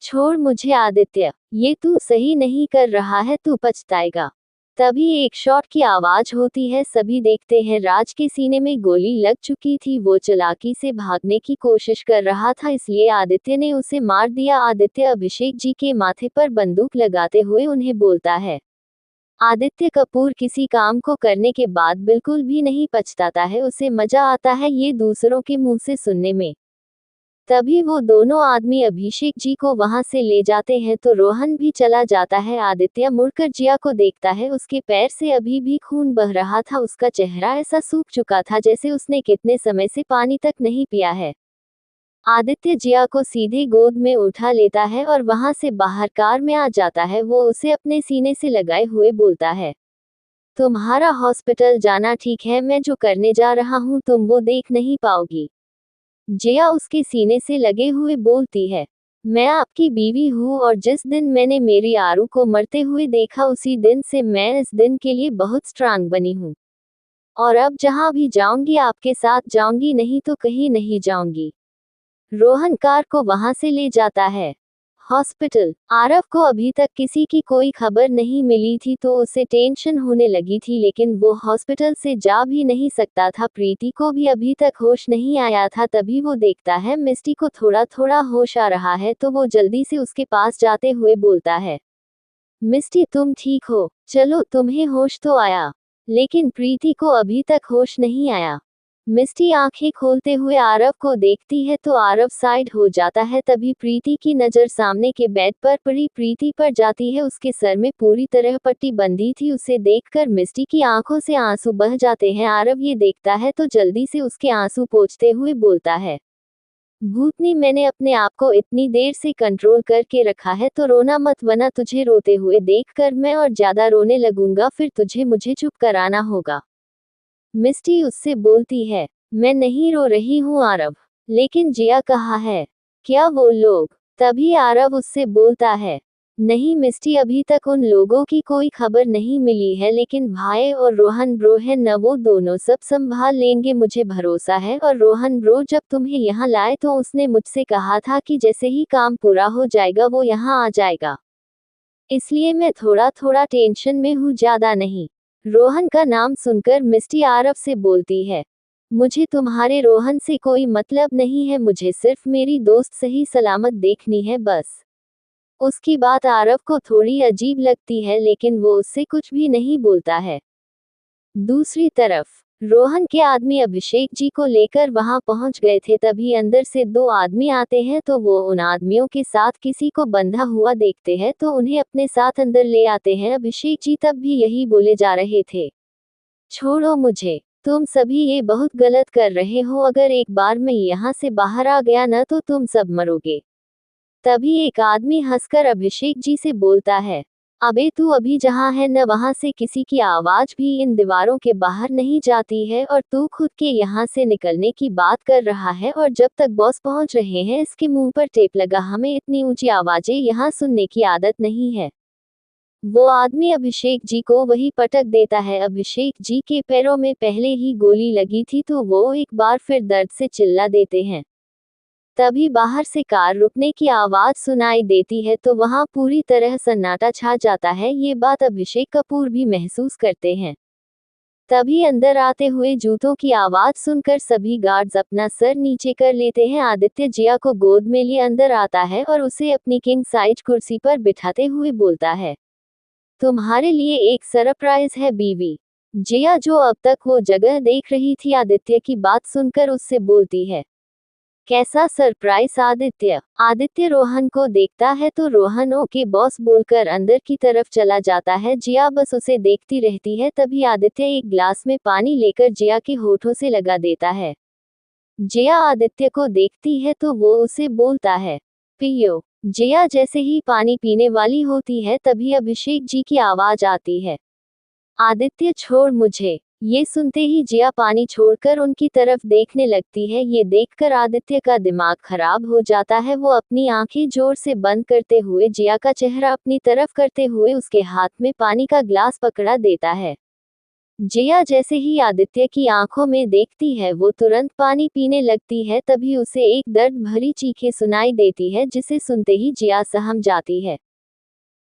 छोड़ मुझे आदित्य, ये तू सही नहीं कर रहा है, तू पछताएगा। तभी एक शॉट की आवाज होती है। सभी देखते हैं राज के सीने में गोली लग चुकी थी। वो चालाकी से भागने की कोशिश कर रहा था, इसलिए आदित्य ने उसे मार दिया। आदित्य अभिषेक जी के माथे पर बंदूक लगाते हुए उन्हें बोलता है, आदित्य कपूर किसी काम को करने के बाद बिल्कुल भी नहीं पछताता है, उसे मजा आता है ये दूसरों के मुंह से सुनने में। तभी वो दोनों आदमी अभिषेक जी को वहां से ले जाते हैं तो रोहन भी चला जाता है। आदित्य मुड़कर जिया को देखता है, उसके पैर से अभी भी खून बह रहा था। उसका चेहरा ऐसा सूख चुका था जैसे उसने कितने समय से पानी तक नहीं पिया है। आदित्य जिया को सीधे गोद में उठा लेता है और वहां से बाहर कार में आ जाता है। वो उसे अपने सीने से लगाए हुए बोलता है, तुम्हारा हॉस्पिटल जाना ठीक है, मैं जो करने जा रहा हूँ तुम वो देख नहीं पाओगी। जिया उसके सीने से लगे हुए बोलती है, मैं आपकी बीवी हूँ और जिस दिन मैंने मेरी आरू को मरते हुए देखा उसी दिन से मैं इस दिन के लिए बहुत स्ट्रांग बनी हूँ। और अब जहाँ भी जाऊंगी आपके साथ जाऊंगी, नहीं तो कहीं नहीं जाऊंगी। रोहन कार को वहां से ले जाता है। हॉस्पिटल। आरव को अभी तक किसी की कोई खबर नहीं मिली थी तो उसे टेंशन होने लगी थी, लेकिन वो हॉस्पिटल से जा भी नहीं सकता था। प्रीति को भी अभी तक होश नहीं आया था। तभी वो देखता है मिस्टी को थोड़ा थोड़ा होश आ रहा है तो वो जल्दी से उसके पास जाते हुए बोलता है, मिस्टी तुम ठीक हो, चलो तुम्हें होश तो आया। लेकिन प्रीति को अभी तक होश नहीं आया। मिस्टी आंखें खोलते हुए आरव को देखती है तो आरव साइड हो जाता है। तभी प्रीति की नजर सामने के बेड पर पड़ी प्रीति पर जाती है। उसके सर में पूरी तरह पट्टी बंधी थी। उसे देखकर मिस्टी की आंखों से आंसू बह जाते हैं। आरव ये देखता है तो जल्दी से उसके आंसू पोंछते हुए बोलता है, भूतनी, मैंने अपने आप को इतनी देर से कंट्रोल करके रखा है तो रोना मत, वरना तुझे रोते हुए देखकर मैं और ज्यादा रोने लगूंगा, फिर तुझे मुझे चुप कराना होगा। मिस्टी उससे बोलती है, मैं नहीं रो रही हूँ आरव, लेकिन जिया कहाँ है, क्या वो लोग? तभी आरव उससे बोलता है, नहीं मिस्टी, अभी तक उन लोगों की कोई खबर नहीं मिली है, लेकिन भाई और रोहन ब्रो है न, वो दोनों सब संभाल लेंगे, मुझे भरोसा है। और रोहन ब्रो जब तुम्हें यहाँ लाए तो उसने मुझसे कहा था कि जैसे ही काम पूरा हो जाएगा वो यहाँ आ जाएगा, इसलिए मैं थोड़ा थोड़ा टेंशन में हूँ, ज्यादा नहीं। रोहन का नाम सुनकर मिस्टी आरव से बोलती है, मुझे तुम्हारे रोहन से कोई मतलब नहीं है, मुझे सिर्फ मेरी दोस्त सही सलामत देखनी है बस। उसकी बात आरव को थोड़ी अजीब लगती है, लेकिन वो उससे कुछ भी नहीं बोलता है। दूसरी तरफ रोहन के आदमी अभिषेक जी को लेकर वहां पहुंच गए थे, तभी अंदर से दो आदमी आते हैं तो वो उन आदमियों के साथ किसी को बंधा हुआ देखते हैं तो उन्हें अपने साथ अंदर ले आते हैं। अभिषेक जी तब भी यही बोले जा रहे थे, छोड़ो मुझे, तुम सभी ये बहुत गलत कर रहे हो, अगर एक बार मैं यहाँ से बाहर आ गया न तो तुम सब मरोगे। तभी एक आदमी हंसकर अभिषेक जी से बोलता है, अबे तू अभी जहाँ है न वहां से किसी की आवाज भी इन दीवारों के बाहर नहीं जाती है और तू खुद के यहाँ से निकलने की बात कर रहा है, और जब तक बॉस पहुंच रहे हैं इसके मुंह पर टेप लगा, हमें इतनी ऊंची आवाजें यहाँ सुनने की आदत नहीं है। वो आदमी अभिषेक जी को वही पटक देता है। अभिषेक जी के पैरों में पहले ही गोली लगी थी तो वो एक बार फिर दर्द से चिल्ला देते हैं। तभी बाहर से कार रुकने की आवाज सुनाई देती है तो वहां पूरी तरह सन्नाटा छा जाता है। ये बात अभिषेक कपूर भी महसूस करते हैं। तभी अंदर आते हुए जूतों की आवाज सुनकर सभी गार्ड्स अपना सर नीचे कर लेते हैं। आदित्य जिया को गोद में लिए अंदर आता है और उसे अपनी किंग साइज कुर्सी पर बिठाते हुए बोलता है, तुम्हारे लिए एक सरप्राइज है बीवी। जिया, जो अब तक वो जगह देख रही थी, आदित्य की बात सुनकर उससे बोलती है, कैसा सरप्राइज आदित्य। आदित्य रोहन को देखता है तो रोहन ओके बॉस बोलकर अंदर की तरफ चला जाता है। जिया बस उसे देखती रहती है। तभी आदित्य एक ग्लास में पानी लेकर जिया के होठों से लगा देता है। जिया आदित्य को देखती है तो वो उसे बोलता है, पियो। जिया जैसे ही पानी पीने वाली होती है तभी अभिषेक जी की आवाज आती है, आदित्य छोड़ मुझे। ये सुनते ही जिया पानी छोड़कर उनकी तरफ देखने लगती है। ये देखकर आदित्य का दिमाग खराब हो जाता है। वो अपनी आंखें जोर से बंद करते हुए जिया का चेहरा अपनी तरफ करते हुए उसके हाथ में पानी का ग्लास पकड़ा देता है। जिया जैसे ही आदित्य की आंखों में देखती है वो तुरंत पानी पीने लगती है। तभी उसे एक दर्द भरी चीखें सुनाई देती है जिसे सुनते ही जिया सहम जाती है।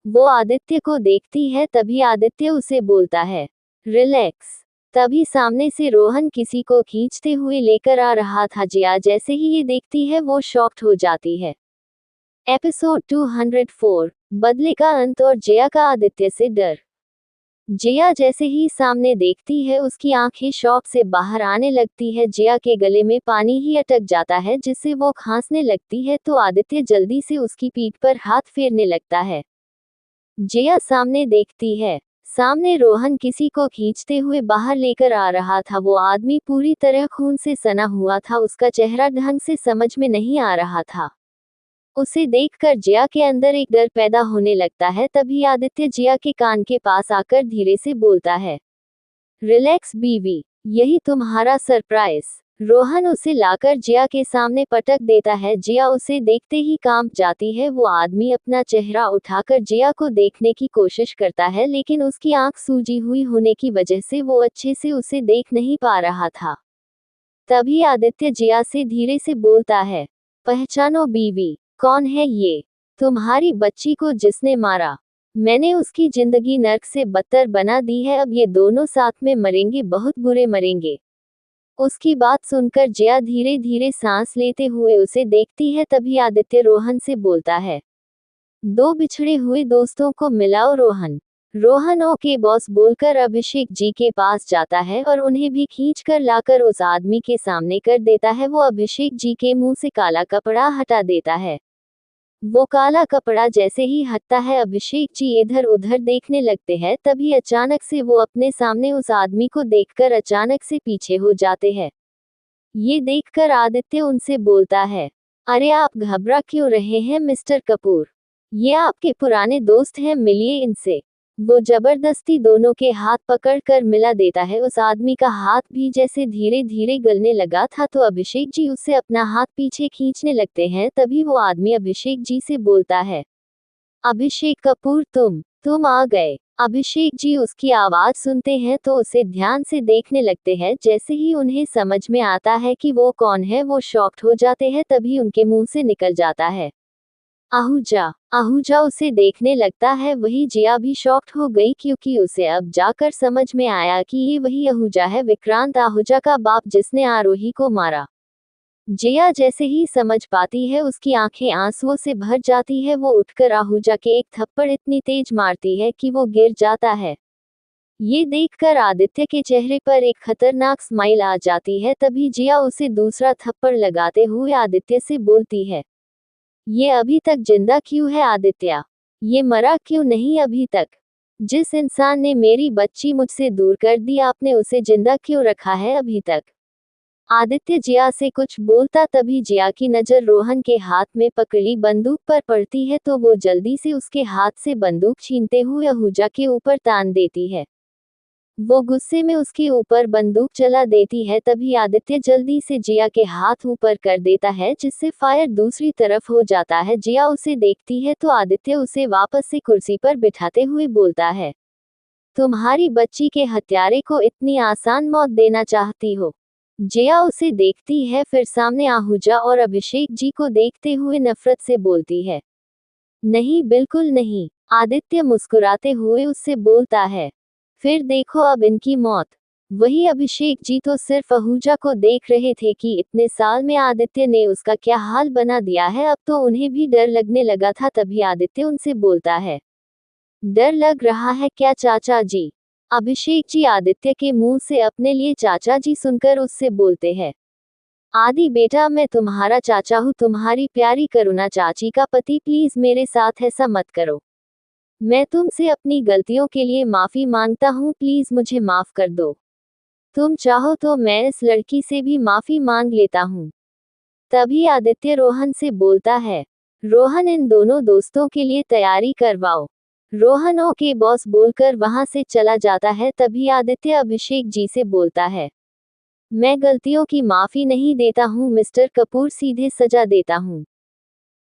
वो आदित्य को देखती है तभी आदित्य उसे बोलता है, रिलैक्स। तभी सामने से रोहन किसी को खींचते हुए लेकर आ रहा था। जिया जैसे ही ये देखती है वो शॉक्ड हो जाती है। एपिसोड 204, बदले का अंत और जिया का आदित्य से डर। जिया जैसे ही सामने देखती है उसकी आंखें शॉक से बाहर आने लगती है। जिया के गले में पानी ही अटक जाता है जिससे वो खांसने लगती है तो आदित्य जल्दी से उसकी पीठ पर हाथ फेरने लगता है। जिया सामने देखती है, सामने रोहन किसी को खींचते हुए बाहर लेकर आ रहा था। वो आदमी पूरी तरह खून से सना हुआ था। उसका चेहरा ढंग से समझ में नहीं आ रहा था। उसे देखकर जिया के अंदर एक डर पैदा होने लगता है। तभी आदित्य जिया के कान के पास आकर धीरे से बोलता है, रिलैक्स बीवी, यही तुम्हारा सरप्राइज। रोहन उसे लाकर जिया के सामने पटक देता है। जिया उसे देखते ही कांप जाती है। वो आदमी अपना चेहरा उठाकर जिया को देखने की कोशिश करता है लेकिन उसकी आंख सूजी हुई होने की वजह से वो अच्छे से उसे देख नहीं पा रहा था। तभी आदित्य जिया से धीरे से बोलता है, पहचानो बीवी, कौन है ये? तुम्हारी बच्ची को जिसने मारा, मैंने उसकी जिंदगी नर्क से बदतर बना दी है। अब ये दोनों साथ में मरेंगे, बहुत बुरे मरेंगे। उसकी बात सुनकर जिया धीरे धीरे सांस लेते हुए उसे देखती है। तभी आदित्य रोहन से बोलता है, दो बिछड़े हुए दोस्तों को मिलाओ रोहन। रोहन ओके बॉस बोलकर अभिषेक जी के पास जाता है और उन्हें भी खींच कर लाकर उस आदमी के सामने कर देता है। वो अभिषेक जी के मुंह से काला कपड़ा हटा देता है। वो काला कपड़ा जैसे ही हटता है अभिषेक जी इधर उधर देखने लगते हैं। तभी अचानक से वो अपने सामने उस आदमी को देखकर अचानक से पीछे हो जाते हैं। ये देखकर आदित्य उनसे बोलता है, अरे आप घबरा क्यों रहे हैं मिस्टर कपूर? ये आपके पुराने दोस्त हैं, मिलिए इनसे। वो जबरदस्ती दोनों के हाथ पकड़कर मिला देता है। उस आदमी का हाथ भी जैसे धीरे धीरे गलने लगा था तो अभिषेक जी उससे अपना हाथ पीछे खींचने लगते हैं। तभी वो आदमी अभिषेक जी से बोलता है, अभिषेक कपूर, तुम आ गए। अभिषेक जी उसकी आवाज सुनते हैं तो उसे ध्यान से देखने लगते हैं। जैसे ही उन्हें समझ में आता है कि वो कौन है वो शॉक्ड हो जाते हैं। तभी उनके मुंह से निकल जाता है, आहूजा। आहूजा उसे देखने लगता है। वही जिया भी शॉक्ड हो गई क्योंकि उसे अब जाकर समझ में आया कि ये वही आहूजा है, विक्रांत आहूजा का बाप जिसने आरोही को मारा। जिया जैसे ही समझ पाती है उसकी आंखें आंसुओं से भर जाती है। वो उठकर आहूजा के एक थप्पड़ इतनी तेज मारती है कि वो गिर जाता है। ये देखकर आदित्य के चेहरे पर एक खतरनाक स्माइल आ जाती है। तभी जिया उसे दूसरा थप्पड़ लगाते हुए आदित्य से बोलती है, ये अभी तक जिंदा क्यों है आदित्य? ये मरा क्यों नहीं अभी तक? जिस इंसान ने मेरी बच्ची मुझसे दूर कर दी, आपने उसे जिंदा क्यों रखा है अभी तक? आदित्य जिया से कुछ बोलता तभी जिया की नजर रोहन के हाथ में पकड़ी बंदूक पर पड़ती है, तो वो जल्दी से उसके हाथ से बंदूक छीनते हुए आहूजा के ऊपर तान देती है। वो गुस्से में उसके ऊपर बंदूक चला देती है। तभी आदित्य जल्दी से जिया के हाथ ऊपर कर देता है, जिससे फायर दूसरी तरफ हो जाता है। जिया उसे देखती है तो आदित्य उसे वापस से कुर्सी पर बिठाते हुए बोलता है, तुम्हारी बच्ची के हत्यारे को इतनी आसान मौत देना चाहती हो? जिया उसे देखती है, फिर सामने आहूजा और अभिषेक जी को देखते हुए नफरत से बोलती है, नहीं बिल्कुल नहीं। आदित्य मुस्कुराते हुए उससे बोलता है, फिर देखो अब इनकी मौत। वही अभिषेक जी तो सिर्फ आहूजा को देख रहे थे कि इतने साल में आदित्य ने उसका क्या हाल बना दिया है। अब तो उन्हें भी डर लगने लगा था। तभी आदित्य उनसे बोलता है, डर लग रहा है क्या चाचा जी? अभिषेक जी आदित्य के मुंह से अपने लिए चाचा जी सुनकर उससे बोलते हैं, आदि बेटा, मैं तुम्हारा चाचा हूँ, तुम्हारी प्यारी करुणा चाची का पति, प्लीज मेरे साथ ऐसा मत करो। मैं तुमसे अपनी गलतियों के लिए माफी मांगता हूँ, प्लीज मुझे माफ कर दो। तुम चाहो तो मैं इस लड़की से भी माफी मांग लेता हूँ। तभी आदित्य रोहन से बोलता है, रोहन इन दोनों दोस्तों के लिए तैयारी करवाओ। रोहन ओके बॉस बोलकर वहां से चला जाता है। तभी आदित्य अभिषेक जी से बोलता है, मैं गलतियों की माफी नहीं देता हूँ मिस्टर कपूर, सीधे सजा देता हूँ।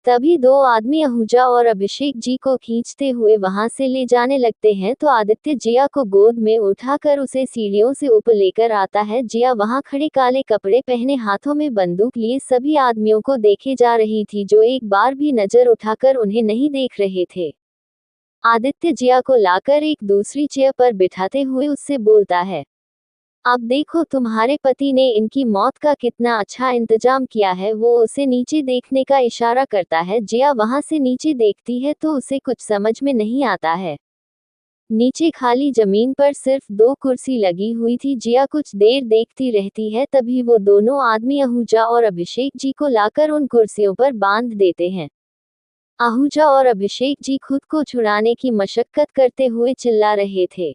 तभी दो आदमी आहूजा और अभिषेक जी को खींचते हुए वहां से ले जाने लगते हैं, तो आदित्य जिया को गोद में उठाकर उसे सीढ़ियों से ऊपर लेकर आता है। जिया वहां खड़े काले कपड़े पहने हाथों में बंदूक लिए सभी आदमियों को देखे जा रही थी, जो एक बार भी नजर उठाकर उन्हें नहीं देख रहे थे। आदित्य जिया को लाकर एक दूसरी चेयर पर बिठाते हुए उससे बोलता है, अब देखो तुम्हारे पति ने इनकी मौत का कितना अच्छा इंतजाम किया है। वो उसे नीचे देखने का इशारा करता है। जिया वहां से नीचे देखती है तो उसे कुछ समझ में नहीं आता है। नीचे खाली जमीन पर सिर्फ दो कुर्सी लगी हुई थी। जिया कुछ देर देखती रहती है, तभी वो दोनों आदमी आहूजा और अभिषेक जी को लाकर उन कुर्सियों पर बांध देते हैं। आहूजा और अभिषेक जी खुद को छुड़ाने की मशक्कत करते हुए चिल्ला रहे थे,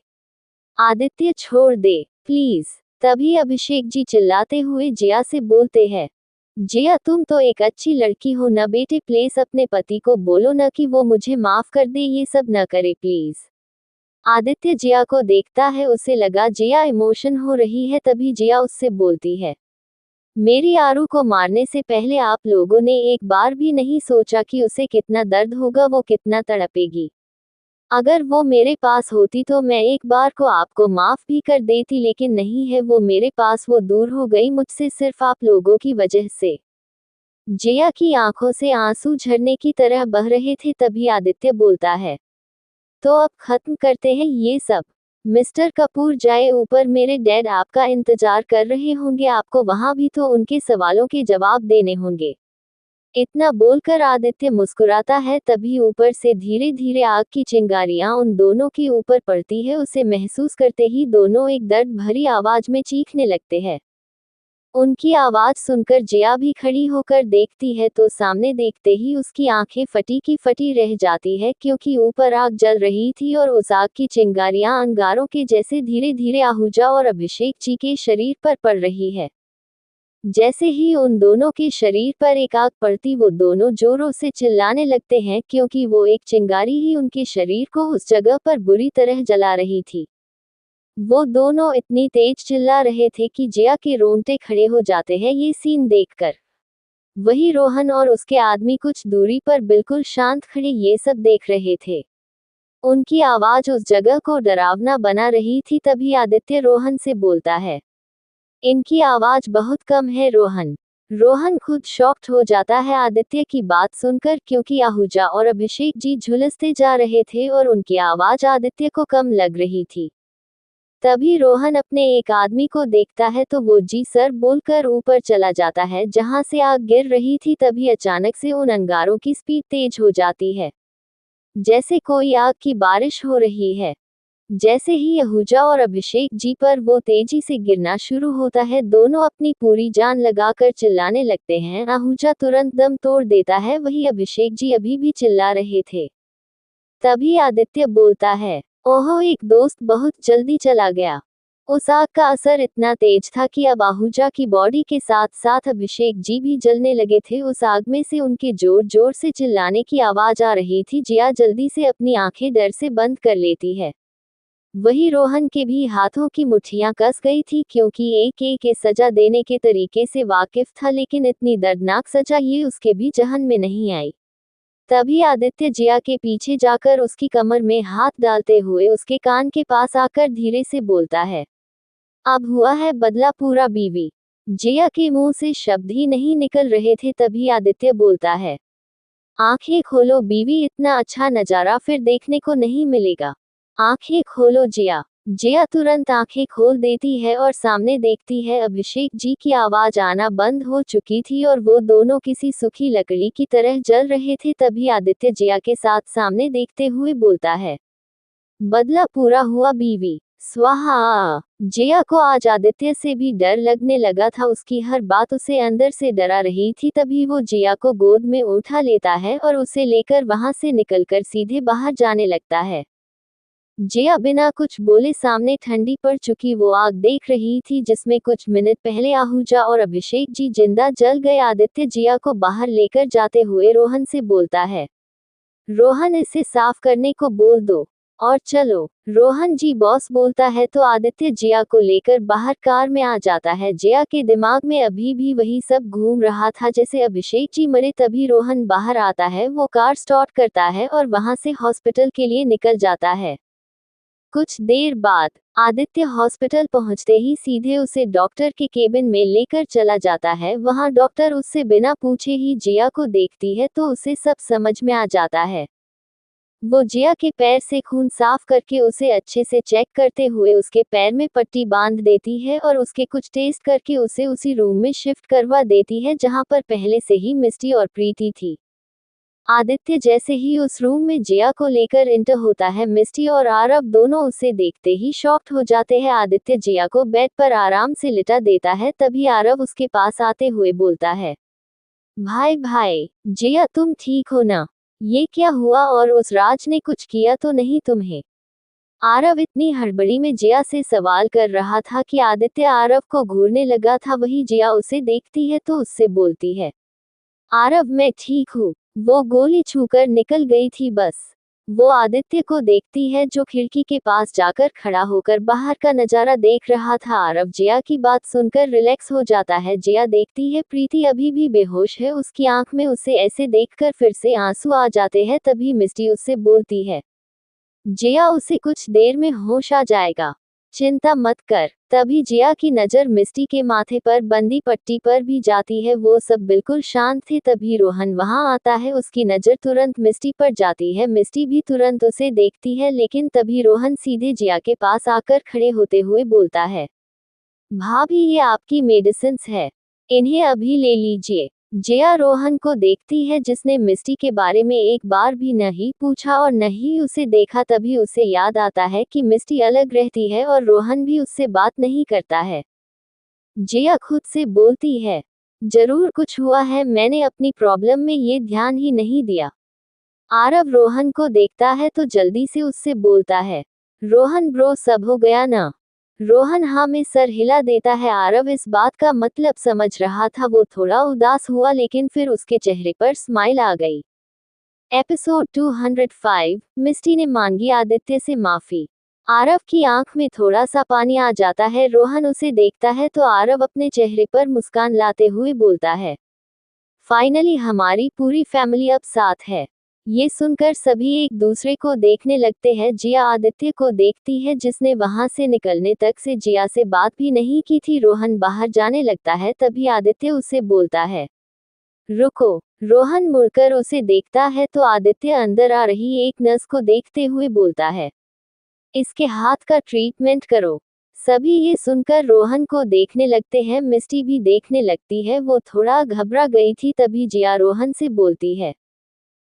आदित्य छोड़ दे प्लीज। तभी अभिषेक जी चिल्लाते हुए जिया से बोलते हैं, जिया तुम तो एक अच्छी लड़की हो न बेटे, प्लीज अपने पति को बोलो न कि वो मुझे माफ कर दे, ये सब न करे प्लीज। आदित्य जिया को देखता है, उसे लगा जिया इमोशन हो रही है। तभी जिया उससे बोलती है, मेरी आरू को मारने से पहले आप लोगों ने एक बार भी नहीं सोचा कि उसे कितना दर्द होगा, वो कितना तड़पेगी। अगर वो मेरे पास होती तो मैं एक बार को आपको माफ भी कर देती, लेकिन नहीं है वो मेरे पास। वो दूर हो गई मुझसे सिर्फ आप लोगों की वजह से। जिया की आंखों से आंसू झरने की तरह बह रहे थे। तभी आदित्य बोलता है, तो अब खत्म करते हैं ये सब। मिस्टर कपूर जाए ऊपर, मेरे डैड आपका इंतजार कर रहे होंगे, आपको वहां भी तो उनके सवालों के जवाब देने होंगे। इतना बोलकर आदित्य मुस्कुराता है। तभी ऊपर से धीरे धीरे आग की चिंगारियां उन दोनों के ऊपर पड़ती है। उसे महसूस करते ही दोनों एक दर्द भरी आवाज में चीखने लगते हैं। उनकी आवाज सुनकर जिया भी खड़ी होकर देखती है, तो सामने देखते ही उसकी आंखें फटी की फटी रह जाती है, क्योंकि ऊपर आग जल रही थी और उस आग की चिंगारियां अंगारों के जैसे धीरे धीरे आहूजा और अभिषेक जी के शरीर पर पड़ रही है। जैसे ही उन दोनों के शरीर पर एक आग पड़ती, वो दोनों जोरों से चिल्लाने लगते हैं, क्योंकि वो एक चिंगारी ही उनके शरीर को उस जगह पर बुरी तरह जला रही थी। वो दोनों इतनी तेज चिल्ला रहे थे कि जिया के रोंगटे खड़े हो जाते हैं ये सीन देखकर। वही रोहन और उसके आदमी कुछ दूरी पर बिल्कुल शांत खड़े ये सब देख रहे थे। उनकी आवाज उस जगह को डरावना बना रही थी। तभी आदित्य रोहन से बोलता है, इनकी आवाज बहुत कम है रोहन। रोहन खुद शॉक्ड हो जाता है आदित्य की बात सुनकर, क्योंकि आहूजा और अभिषेक जी झुलसते जा रहे थे और उनकी आवाज आदित्य को कम लग रही थी। तभी रोहन अपने एक आदमी को देखता है तो वो जी सर बोलकर ऊपर चला जाता है जहां से आग गिर रही थी। तभी अचानक से उन अंगारों की स्पीड तेज हो जाती है, जैसे कोई आग की बारिश हो रही है। जैसे ही आहूजा और अभिषेक जी पर वो तेजी से गिरना शुरू होता है, दोनों अपनी पूरी जान लगाकर चिल्लाने लगते हैं। आहूजा तुरंत दम तोड़ देता है, वही अभिषेक जी अभी भी चिल्ला रहे थे। तभी आदित्य बोलता है, ओहो, एक दोस्त बहुत जल्दी चला गया। उस आग का असर इतना तेज था कि अब आहूजा की बॉडी के साथ साथ अभिषेक जी भी जलने लगे थे। उस आग में से उनके जोर जोर से चिल्लाने की आवाज आ रही थी। जिया जल्दी से अपनी आंखें डर से बंद कर लेती है। वही रोहन के भी हाथों की मुट्ठियां कस गई थी, क्योंकि एक एक सजा देने के तरीके से वाकिफ था, लेकिन इतनी दर्दनाक सजा ये उसके भी जहन में नहीं आई। तभी आदित्य जिया के पीछे जाकर उसकी कमर में हाथ डालते हुए उसके कान के पास आकर धीरे से बोलता है, अब हुआ है बदला पूरा बीवी। जिया के मुंह से शब्द ही नहीं निकल रहे थे। तभी आदित्य बोलता है, आंखें खोलो बीवी, इतना अच्छा नजारा फिर देखने को नहीं मिलेगा। आंखें खोलो जिया। जिया तुरंत आंखें खोल देती है और सामने देखती है अभिषेक जी की आवाज आना बंद हो चुकी थी और वो दोनों किसी सूखी लकड़ी की तरह जल रहे थे। तभी आदित्य जिया के साथ सामने देखते हुए बोलता है, बदला पूरा हुआ बीवी, स्वाहा। जिया को आज आदित्य से भी डर लगने लगा था। उसकी हर बात उसे अंदर से डरा रही थी। तभी वो जिया को गोद में उठा लेता है और उसे लेकर वहां से निकलकर सीधे बाहर जाने लगता है। जिया बिना कुछ बोले सामने ठंडी पड़ चुकी वो आग देख रही थी, जिसमें कुछ मिनट पहले आहूजा और अभिषेक जी जिंदा जल गए। आदित्य जिया को बाहर लेकर जाते हुए रोहन से बोलता है, रोहन, इसे साफ करने को बोल दो और चलो। रोहन जी बॉस बोलता है तो आदित्य जिया को लेकर बाहर कार में आ जाता है। जिया के दिमाग में अभी भी वही सब घूम रहा था जैसे अभिषेक जी मरे। तभी रोहन बाहर आता है, वो कार स्टार्ट करता है और वहां से हॉस्पिटल के लिए निकल जाता है। कुछ देर बाद आदित्य हॉस्पिटल पहुंचते ही सीधे उसे डॉक्टर के केबिन में लेकर चला जाता है। वहां डॉक्टर उससे बिना पूछे ही जिया को देखती है तो उसे सब समझ में आ जाता है। वो जिया के पैर से खून साफ करके उसे अच्छे से चेक करते हुए उसके पैर में पट्टी बांध देती है और उसके कुछ टेस्ट करके उसे उसी रूम में शिफ्ट करवा देती है जहां पर पहले से ही मिस्टी और प्रीति थी। आदित्य जैसे ही उस रूम में जिया को लेकर इंटर होता है, मिस्टी और आरव दोनों उसे देखते ही शॉक्ड हो जाते हैं। आदित्य जिया को बेड पर आराम से लिटा देता है। तभी आरव उसके पास आते हुए बोलता है, भाई भाई, जिया तुम ठीक हो ना? ये क्या हुआ, और उस राज ने कुछ किया तो नहीं तुम्हें? आरव इतनी हड़बड़ी में जिया से सवाल कर रहा था कि आदित्य आरव को घूरने लगा था। वही जिया उसे देखती है तो उससे बोलती है, आरव मैं ठीक हूँ, वो गोली छूकर निकल गई थी बस। वो आदित्य को देखती है जो खिड़की के पास जाकर खड़ा होकर बाहर का नजारा देख रहा था। आरव जिया की बात सुनकर रिलैक्स हो जाता है। जिया देखती है प्रीति अभी भी बेहोश है। उसकी आंख में उसे ऐसे देखकर फिर से आंसू आ जाते हैं। तभी मिस्टी उससे बोलती है, जिया उसे कुछ देर में होश आ जाएगा, चिंता मत कर। तभी जिया की नजर मिस्टी के माथे पर बंदी पट्टी पर भी जाती है। वो सब बिल्कुल शांत थे। तभी रोहन वहां आता है, उसकी नजर तुरंत मिस्टी पर जाती है। मिस्टी भी तुरंत उसे देखती है, लेकिन तभी रोहन सीधे जिया के पास आकर खड़े होते हुए बोलता है, भाभी ये आपकी मेडिसिन्स है, इन्हें अभी ले लीजिए। जिया रोहन को देखती है जिसने मिस्टी के बारे में एक बार भी नहीं पूछा और न ही उसे देखा। तभी उसे याद आता है कि मिस्टी अलग रहती है और रोहन भी उससे बात नहीं करता है। जिया खुद से बोलती है, जरूर कुछ हुआ है, मैंने अपनी प्रॉब्लम में ये ध्यान ही नहीं दिया। आरव रोहन को देखता है तो जल्दी से उससे बोलता है, रोहन ब्रो सब हो गया ना? रोहन हाँ में सर हिला देता है। आरव इस बात का मतलब समझ रहा था। वो थोड़ा उदास हुआ, लेकिन फिर उसके चेहरे पर स्माइल आ गई। एपिसोड 205, मिस्टी ने मांगी आदित्य से माफी। आरव की आंख में थोड़ा सा पानी आ जाता है। रोहन उसे देखता है तो आरव अपने चेहरे पर मुस्कान लाते हुए बोलता है, फाइनली हमारी पूरी फैमिली अब साथ है। ये सुनकर सभी एक दूसरे को देखने लगते हैं। जिया आदित्य को देखती है जिसने वहां से निकलने तक से जिया से बात भी नहीं की थी। रोहन बाहर जाने लगता है। तभी आदित्य उसे बोलता है, रुको। रोहन मुड़कर उसे देखता है तो आदित्य अंदर आ रही एक नर्स को देखते हुए बोलता है, इसके हाथ का ट्रीटमेंट करो। सभी ये सुनकर रोहन को देखने लगते हैं। मिस्टी भी देखने लगती है, वो थोड़ा घबरा गई थी। तभी जिया रोहन से बोलती है,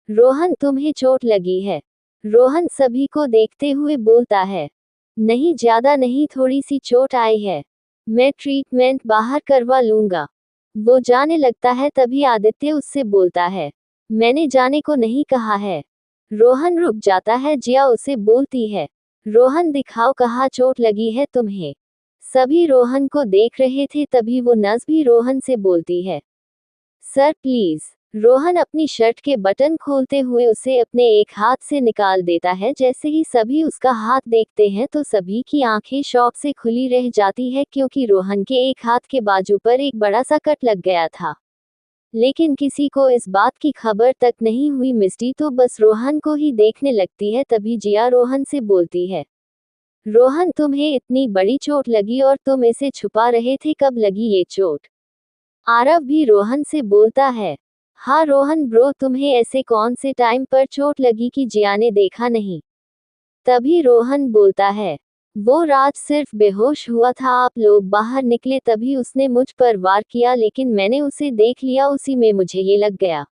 रोहन तुम्हें चोट लगी है? रोहन सभी को देखते हुए बोलता है, नहीं, ज्यादा नहीं, थोड़ी सी चोट आई है। मैं ट्रीटमेंट बाहर करवा लूंगा। वो जाने लगता है, तभी आदित्य उससे बोलता है, मैंने जाने को नहीं कहा है। रोहन रुक जाता है। जिया उसे बोलती है, रोहन दिखाओ कहाँ चोट लगी है तुम्हें। सभी रोहन को देख रहे थे, तभी वो नर्स भी रोहन से बोलती है, सर प्लीज। रोहन अपनी शर्ट के बटन खोलते हुए उसे अपने एक हाथ से निकाल देता है। जैसे ही सभी उसका हाथ देखते हैं तो सभी की आंखें शॉक से खुली रह जाती है, क्योंकि रोहन के एक हाथ के बाजू पर एक बड़ा सा कट लग गया था। लेकिन किसी को इस बात की खबर तक नहीं हुई। मिस्टी तो बस रोहन को ही देखने लगती है। तभी जिया रोहन से बोलती है, रोहन तुम्हें इतनी बड़ी चोट लगी और तुम इसे छुपा रहे थे, कब लगी ये चोट। आरव भी रोहन से बोलता है, हाँ रोहन ब्रो, तुम्हें ऐसे कौन से टाइम पर चोट लगी कि जिया ने देखा नहीं। तभी रोहन बोलता है, वो रात सिर्फ बेहोश हुआ था, आप लोग बाहर निकले तभी उसने मुझ पर वार किया, लेकिन मैंने उसे देख लिया, उसी में मुझे ये लग गया।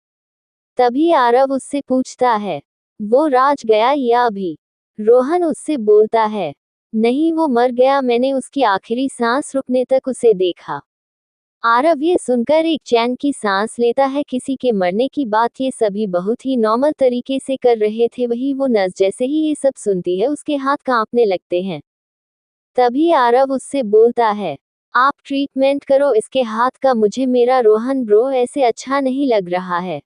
तभी आरव उससे पूछता है, वो राज गया या अभी। रोहन उससे बोलता है, नहीं वो मर गया, मैंने उसकी आखिरी सांस रुकने तक उसे देखा। आरव ये सुनकर एक चैन की सांस लेता है। किसी के मरने की बात ये सभी बहुत ही नॉर्मल तरीके से कर रहे थे, वही वो नर्स जैसे ही ये सब सुनती है उसके हाथ कांपने लगते हैं। तभी आरव उससे बोलता है, आप ट्रीटमेंट करो इसके हाथ का, मुझे मेरा रोहन ब्रो ऐसे अच्छा नहीं लग रहा है।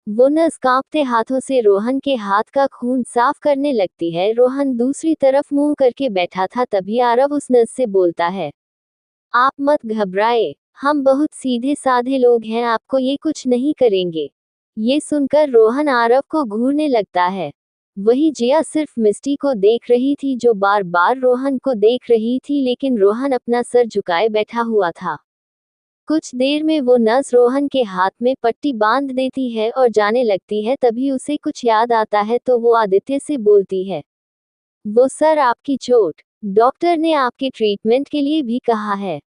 वो नर्स कांपते हाथों से रोहन के हाथ का खून साफ करने लगती है। रोहन दूसरी तरफ मुंह करके बैठा था। तभी आरव उस नर्स से बोलता है, आप मत घबराए, हम बहुत सीधे साधे लोग हैं, आपको ये कुछ नहीं करेंगे। ये सुनकर रोहन आरव को घूरने लगता है। वही जिया सिर्फ मिस्टी को देख रही थी, जो बार बार रोहन को देख रही थी, लेकिन रोहन अपना सर झुकाए बैठा हुआ था। कुछ देर में वो नर्स रोहन के हाथ में पट्टी बांध देती है और जाने लगती है। तभी उसे कुछ याद आता है तो वो आदित्य से बोलती है, वो सर आपकी चोट, डॉक्टर ने आपके ट्रीटमेंट के लिए भी कहा है।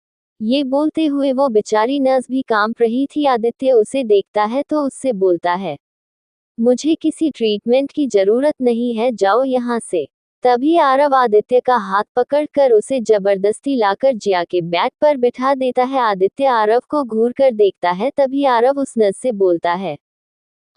ये बोलते हुए वो बेचारी नर्स भी कांप रही थी। आदित्य उसे देखता है तो उससे बोलता है, मुझे किसी ट्रीटमेंट की जरूरत नहीं है, जाओ यहाँ से। तभी आरव आदित्य का हाथ पकड़कर उसे जबरदस्ती लाकर जिया के बेड पर बिठा देता है। आदित्य आरव को घूर कर देखता है। तभी आरव उस नर्स से बोलता है,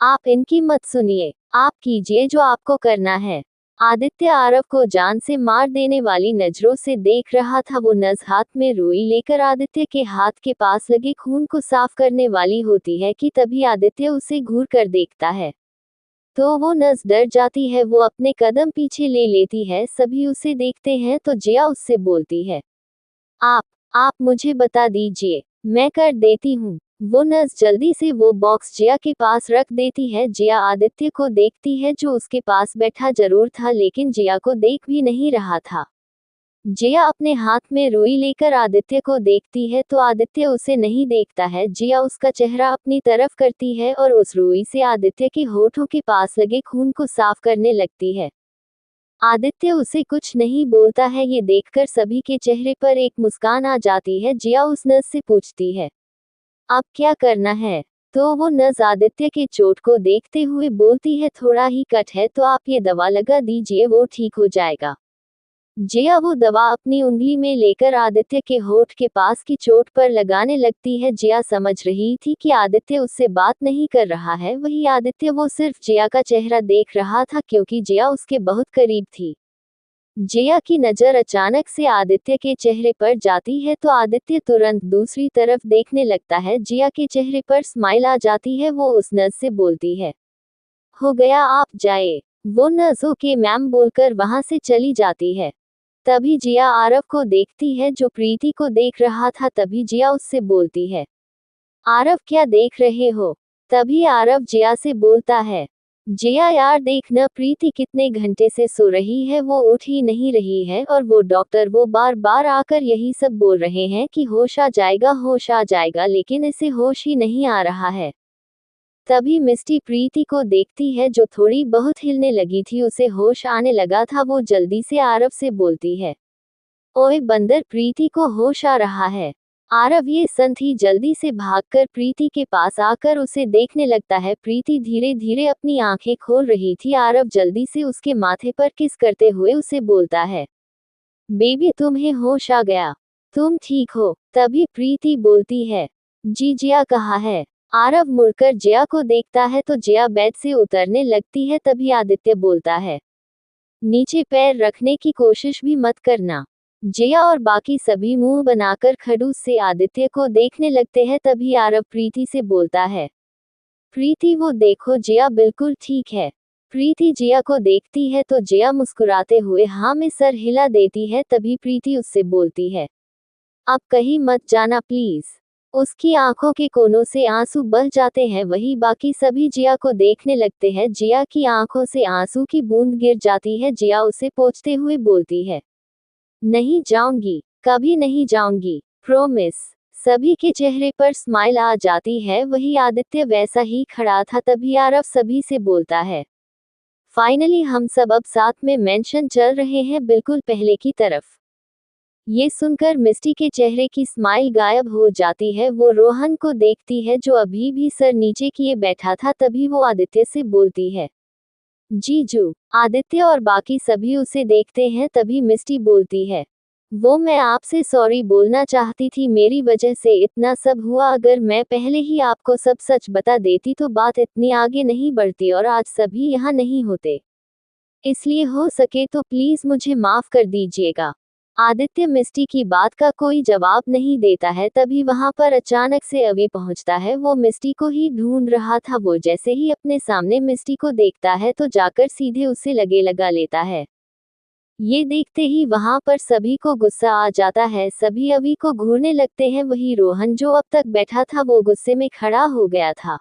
आप इनकी मत सुनिए, आप कीजिए जो आपको करना है। आदित्य आरव को जान से मार देने वाली नजरों से देख रहा था। वो नर्स हाथ में रुई लेकर आदित्य के हाथ के पास लगे खून को साफ करने वाली होती है कि तभी आदित्य उसे घूर कर देखता है तो वो नर्स डर जाती है। वो अपने कदम पीछे ले लेती है। सभी उसे देखते हैं तो जिया उससे बोलती है, आप मुझे बता दीजिए, मैं कर देती हूँ। वो नर्स जल्दी से वो बॉक्स जिया के पास रख देती है। जिया आदित्य को देखती है, जो उसके पास बैठा जरूर था, लेकिन जिया को देख भी नहीं रहा था। जिया अपने हाथ में रुई लेकर आदित्य को देखती है तो आदित्य उसे नहीं देखता है। जिया उसका चेहरा अपनी तरफ करती है और उस रुई से आदित्य के होठों के पास लगे खून को साफ करने लगती है। आदित्य उसे कुछ नहीं बोलता है। ये देखकर सभी के चेहरे पर एक मुस्कान आ जाती है। जिया उस नर्स से पूछती है, अब क्या करना है। तो वो नर्स आदित्य के चोट को देखते हुए बोलती है, थोड़ा ही कट है तो आप ये दवा लगा दीजिए, वो ठीक हो जाएगा। जिया वो दवा अपनी उंगली में लेकर आदित्य के होठ के पास की चोट पर लगाने लगती है। जिया समझ रही थी कि आदित्य उससे बात नहीं कर रहा है, वही आदित्य वो सिर्फ जिया का चेहरा देख रहा था, क्योंकि जिया उसके बहुत करीब थी। जिया की नजर अचानक से आदित्य के चेहरे पर जाती है तो आदित्य तुरंत दूसरी तरफ देखने लगता है। जिया के चेहरे पर स्माइल आ जाती है। वो उस नर्स से बोलती है, हो गया, आप जाए। वो नर्स ओके मैम बोलकर वहां से चली जाती है। तभी जिया आरव को देखती है, जो प्रीति को देख रहा था। तभी जिया उससे बोलती है, आरव क्या देख रहे हो। तभी आरव जिया से बोलता है, जिया यार देख न, प्रीति कितने घंटे से सो रही है, वो उठ ही नहीं रही है, और वो डॉक्टर वो बार बार आकर यही सब बोल रहे हैं कि होश आ जाएगा होश आ जाएगा, लेकिन इसे होश ही नहीं आ रहा है। तभी मिस्टी प्रीति को देखती है, जो थोड़ी बहुत हिलने लगी थी, उसे होश आने लगा था। वो जल्दी से आरव से बोलती है, ओए बंदर, प्रीति को होश आ रहा है। आरव ये संथी जल्दी से भागकर प्रीति के पास आकर उसे देखने लगता है। प्रीति धीरे धीरे अपनी आंखें खोल रही थी। आरव जल्दी से उसके माथे पर किस करते हुए उसे बोलता है, बेबी तुम्हें होश आ गया, तुम ठीक हो? तभी प्रीति बोलती है, जी जिया कहाँ है? आरव मुड़कर जिया को देखता है तो जिया बेड से उतरने लगती है। तभी आदित्य बोलता है, नीचे पैर रखने की कोशिश भी मत करना। जिया और बाकी सभी मुंह बनाकर खड़ूस से आदित्य को देखने लगते हैं। तभी आरव प्रीति से बोलता है, प्रीति वो देखो जिया बिल्कुल ठीक है। प्रीति जिया को देखती है तो जिया मुस्कुराते हुए हाँ में सर हिला देती है। तभी प्रीति उससे बोलती है, अब कहीं मत जाना प्लीज। उसकी आंखों के कोनों से आंसू बह जाते हैं। वही बाकी सभी जिया को देखने लगते हैं। जिया की आंखों से आंसू की बूंद गिर जाती है। जिया उसे पोंछते हुए बोलती है, नहीं जाऊंगी, कभी नहीं जाऊंगी, प्रॉमिस। सभी के चेहरे पर स्माइल आ जाती है। वही आदित्य वैसा ही खड़ा था। तभी आरव सभी से बोलता है, फाइनली हम सब अब साथ में मेंशन चल रहे हैं, बिल्कुल पहले की तरफ। ये सुनकर मिस्टी के चेहरे की स्माइल गायब हो जाती है। वो रोहन को देखती है जो अभी भी सर नीचे किए बैठा था। तभी वो आदित्य से बोलती है, जीजू। आदित्य और बाकी सभी उसे देखते हैं। तभी मिस्टी बोलती है, वो मैं आपसे सॉरी बोलना चाहती थी, मेरी वजह से इतना सब हुआ। अगर मैं पहले ही आपको सब सच बता देती तो बात इतनी आगे नहीं बढ़ती और आज सभी यहाँ नहीं होते। इसलिए हो सके तो प्लीज मुझे माफ कर दीजिएगा। आदित्य मिस्टी की बात का कोई जवाब नहीं देता है। तभी वहां पर अचानक से अवी पहुंचता है। वो मिस्टी को ही ढूंढ रहा था। वो जैसे ही अपने सामने मिस्टी को देखता है तो जाकर सीधे उसे लगे लगा लेता है। ये देखते ही वहां पर सभी को गुस्सा आ जाता है। सभी अवी को घूरने लगते हैं। वही रोहन जो अब तक बैठा था वो गुस्से में खड़ा हो गया था।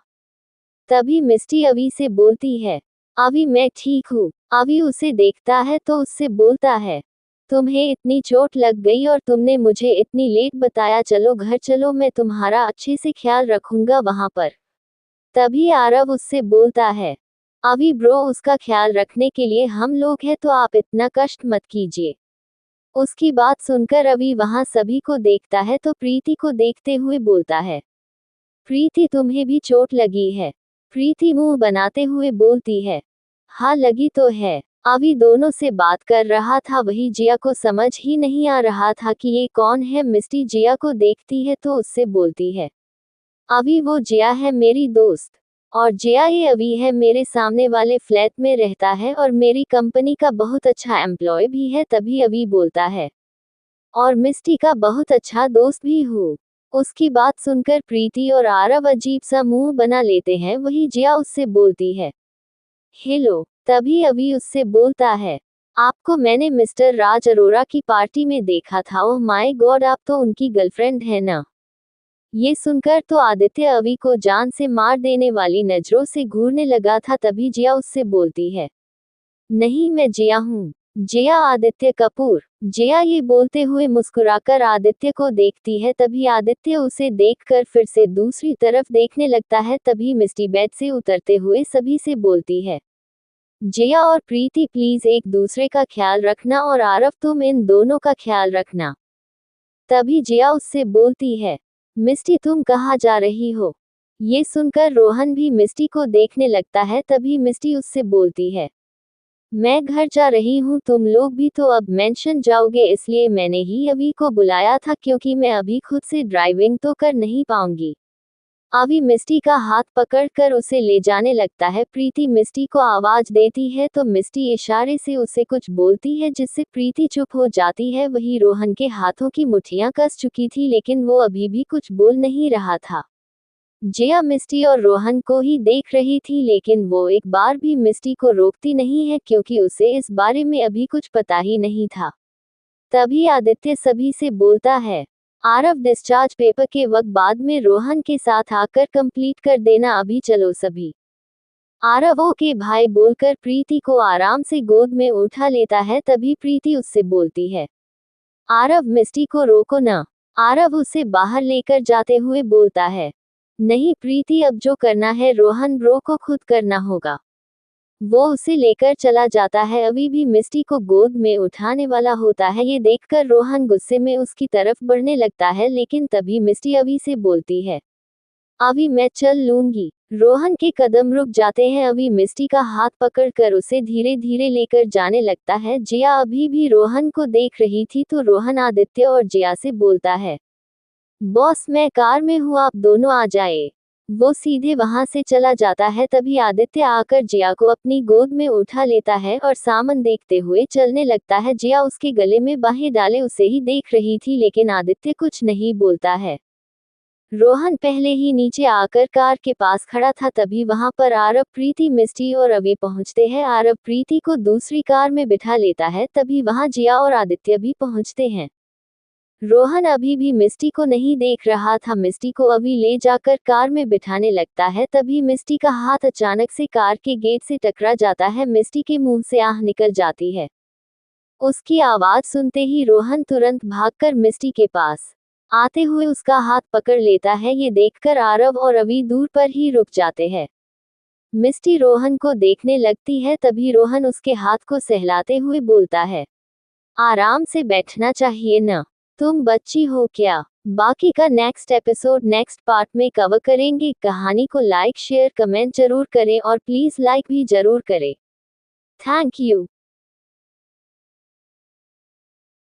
तभी मिस्टी अवी से बोलती है, अवी मैं ठीक हूँ। अवी उसे देखता है तो उससे बोलता है, तुम्हें इतनी चोट लग गई और तुमने मुझे इतनी लेट बताया, चलो घर चलो, मैं तुम्हारा अच्छे से ख्याल रखूंगा वहां पर। तभी आरव उससे बोलता है, अभी ब्रो उसका ख्याल रखने के लिए हम लोग हैं तो आप इतना कष्ट मत कीजिए। उसकी बात सुनकर अभी वहां सभी को देखता है तो प्रीति को देखते हुए बोलता है, प्रीति तुम्हें भी चोट लगी है? प्रीति मुंह बनाते हुए बोलती है, हाँ लगी तो है। अभी दोनों से बात कर रहा था। वही जिया को समझ ही नहीं आ रहा था कि ये कौन है। मिस्टी जिया को देखती है तो उससे बोलती है, अभी वो जिया है मेरी दोस्त। और जिया ये अभी है, मेरे सामने वाले फ्लैट में रहता है और मेरी कंपनी का बहुत अच्छा एम्प्लॉय भी है। तभी अभी बोलता है, और मिस्टी का बहुत अच्छा दोस्त भी हूँ। उसकी बात सुनकर प्रीति और आरव अजीब सा मुंह बना लेते हैं। वही जिया उससे बोलती है, हेलो। तभी अभी उससे बोलता है, आपको मैंने मिस्टर राज अरोरा की पार्टी में देखा था। ओह माय गॉड, आप तो उनकी गर्लफ्रेंड है ना? ये सुनकर तो आदित्य अवी को जान से मार देने वाली नजरों से घूरने लगा था। तभी जिया उससे बोलती है, नहीं मैं जिया हूँ, जिया आदित्य कपूर। जिया ये बोलते हुए मुस्कुराकर आदित्य को देखती है। तभी आदित्य उसे देखकर फिर से दूसरी तरफ देखने लगता है। तभी मिस्टी बेड से उतरते हुए सभी से बोलती है, जिया और प्रीति प्लीज एक दूसरे का ख्याल रखना और आरव तुम इन दोनों का ख्याल रखना। तभी जिया उससे बोलती है, मिस्टी तुम कहाँ जा रही हो? ये सुनकर रोहन भी मिस्टी को देखने लगता है। तभी मिस्टी उससे बोलती है, मैं घर जा रही हूँ, तुम लोग भी तो अब मेंशन जाओगे, इसलिए मैंने ही अभी को बुलाया था क्योंकि मैं अभी खुद से ड्राइविंग तो कर नहीं पाऊंगी। अभी मिस्टी का हाथ पकड़कर उसे ले जाने लगता है। प्रीति मिस्टी को आवाज देती है तो मिस्टी इशारे से उसे कुछ बोलती है जिससे प्रीति चुप हो जाती है। वही रोहन के हाथों की मुट्ठियां कस चुकी थी लेकिन वो अभी भी कुछ बोल नहीं रहा था। जिया मिस्टी और रोहन को ही देख रही थी लेकिन वो एक बार भी मिस्टी को रोकती नहीं है क्योंकि उसे इस बारे में अभी कुछ पता ही नहीं था। तभी आदित्य सभी से बोलता है, आरव डिस्चार्ज पेपर के वक्त बाद में रोहन के साथ आकर कंप्लीट कर देना, अभी चलो सभी। आरव ओके भाई बोलकर प्रीति को आराम से गोद में उठा लेता है। तभी प्रीति उससे बोलती है, आरव मिस्टी को रोको ना। आरव उसे बाहर लेकर जाते हुए बोलता है, नहीं प्रीति, अब जो करना है रोहन ब्रो को खुद करना होगा। वो उसे लेकर चला जाता है। अभी भी मिस्टी को गोद में उठाने वाला होता है। ये देखकर रोहन गुस्से में उसकी तरफ बढ़ने लगता है लेकिन तभी मिस्टी अभी से बोलती है, अभी मैं चल लूंगी। रोहन के कदम रुक जाते हैं। अभी मिस्टी का हाथ पकड़कर उसे धीरे धीरे लेकर जाने लगता है। जिया अभी भी रोहन को देख रही थी तो रोहन आदित्य और जिया से बोलता है, बॉस मैं कार में हूँ, आप दोनों आ जाए। वो सीधे वहां से चला जाता है। तभी आदित्य आकर जिया को अपनी गोद में उठा लेता है और सामान देखते हुए चलने लगता है। जिया उसके गले में बाहें डाले उसे ही देख रही थी, लेकिन आदित्य कुछ नहीं बोलता है। रोहन पहले ही नीचे आकर कार के पास खड़ा था। तभी वहां पर आरव, प्रीति, मिस्टी और अभी पहुंचते हैं। आरव प्रीति को दूसरी कार में बिठा लेता है। तभी वहां जिया और आदित्य भी पहुंचते हैं। रोहन अभी भी मिस्टी को नहीं देख रहा था। मिस्टी को अभी ले जाकर कार में बिठाने लगता है। तभी मिस्टी का हाथ अचानक से कार के गेट से टकरा जाता है। मिस्टी के मुंह से आह निकल जाती है। उसकी आवाज सुनते ही रोहन तुरंत भागकर मिस्टी के पास आते हुए उसका हाथ पकड़ लेता है। ये देखकर आरव और अभी दूर पर ही रुक जाते हैं। मिस्टी रोहन को देखने लगती है। तभी रोहन उसके हाथ को सहलाते हुए बोलता है, आराम से बैठना चाहिए न, तुम बच्ची हो क्या। बाकी का नेक्स्ट एपिसोड नेक्स्ट पार्ट में कवर करेंगे। कहानी को लाइक शेयर कमेंट जरूर करें और प्लीज लाइक भी जरूर करें। Thank you.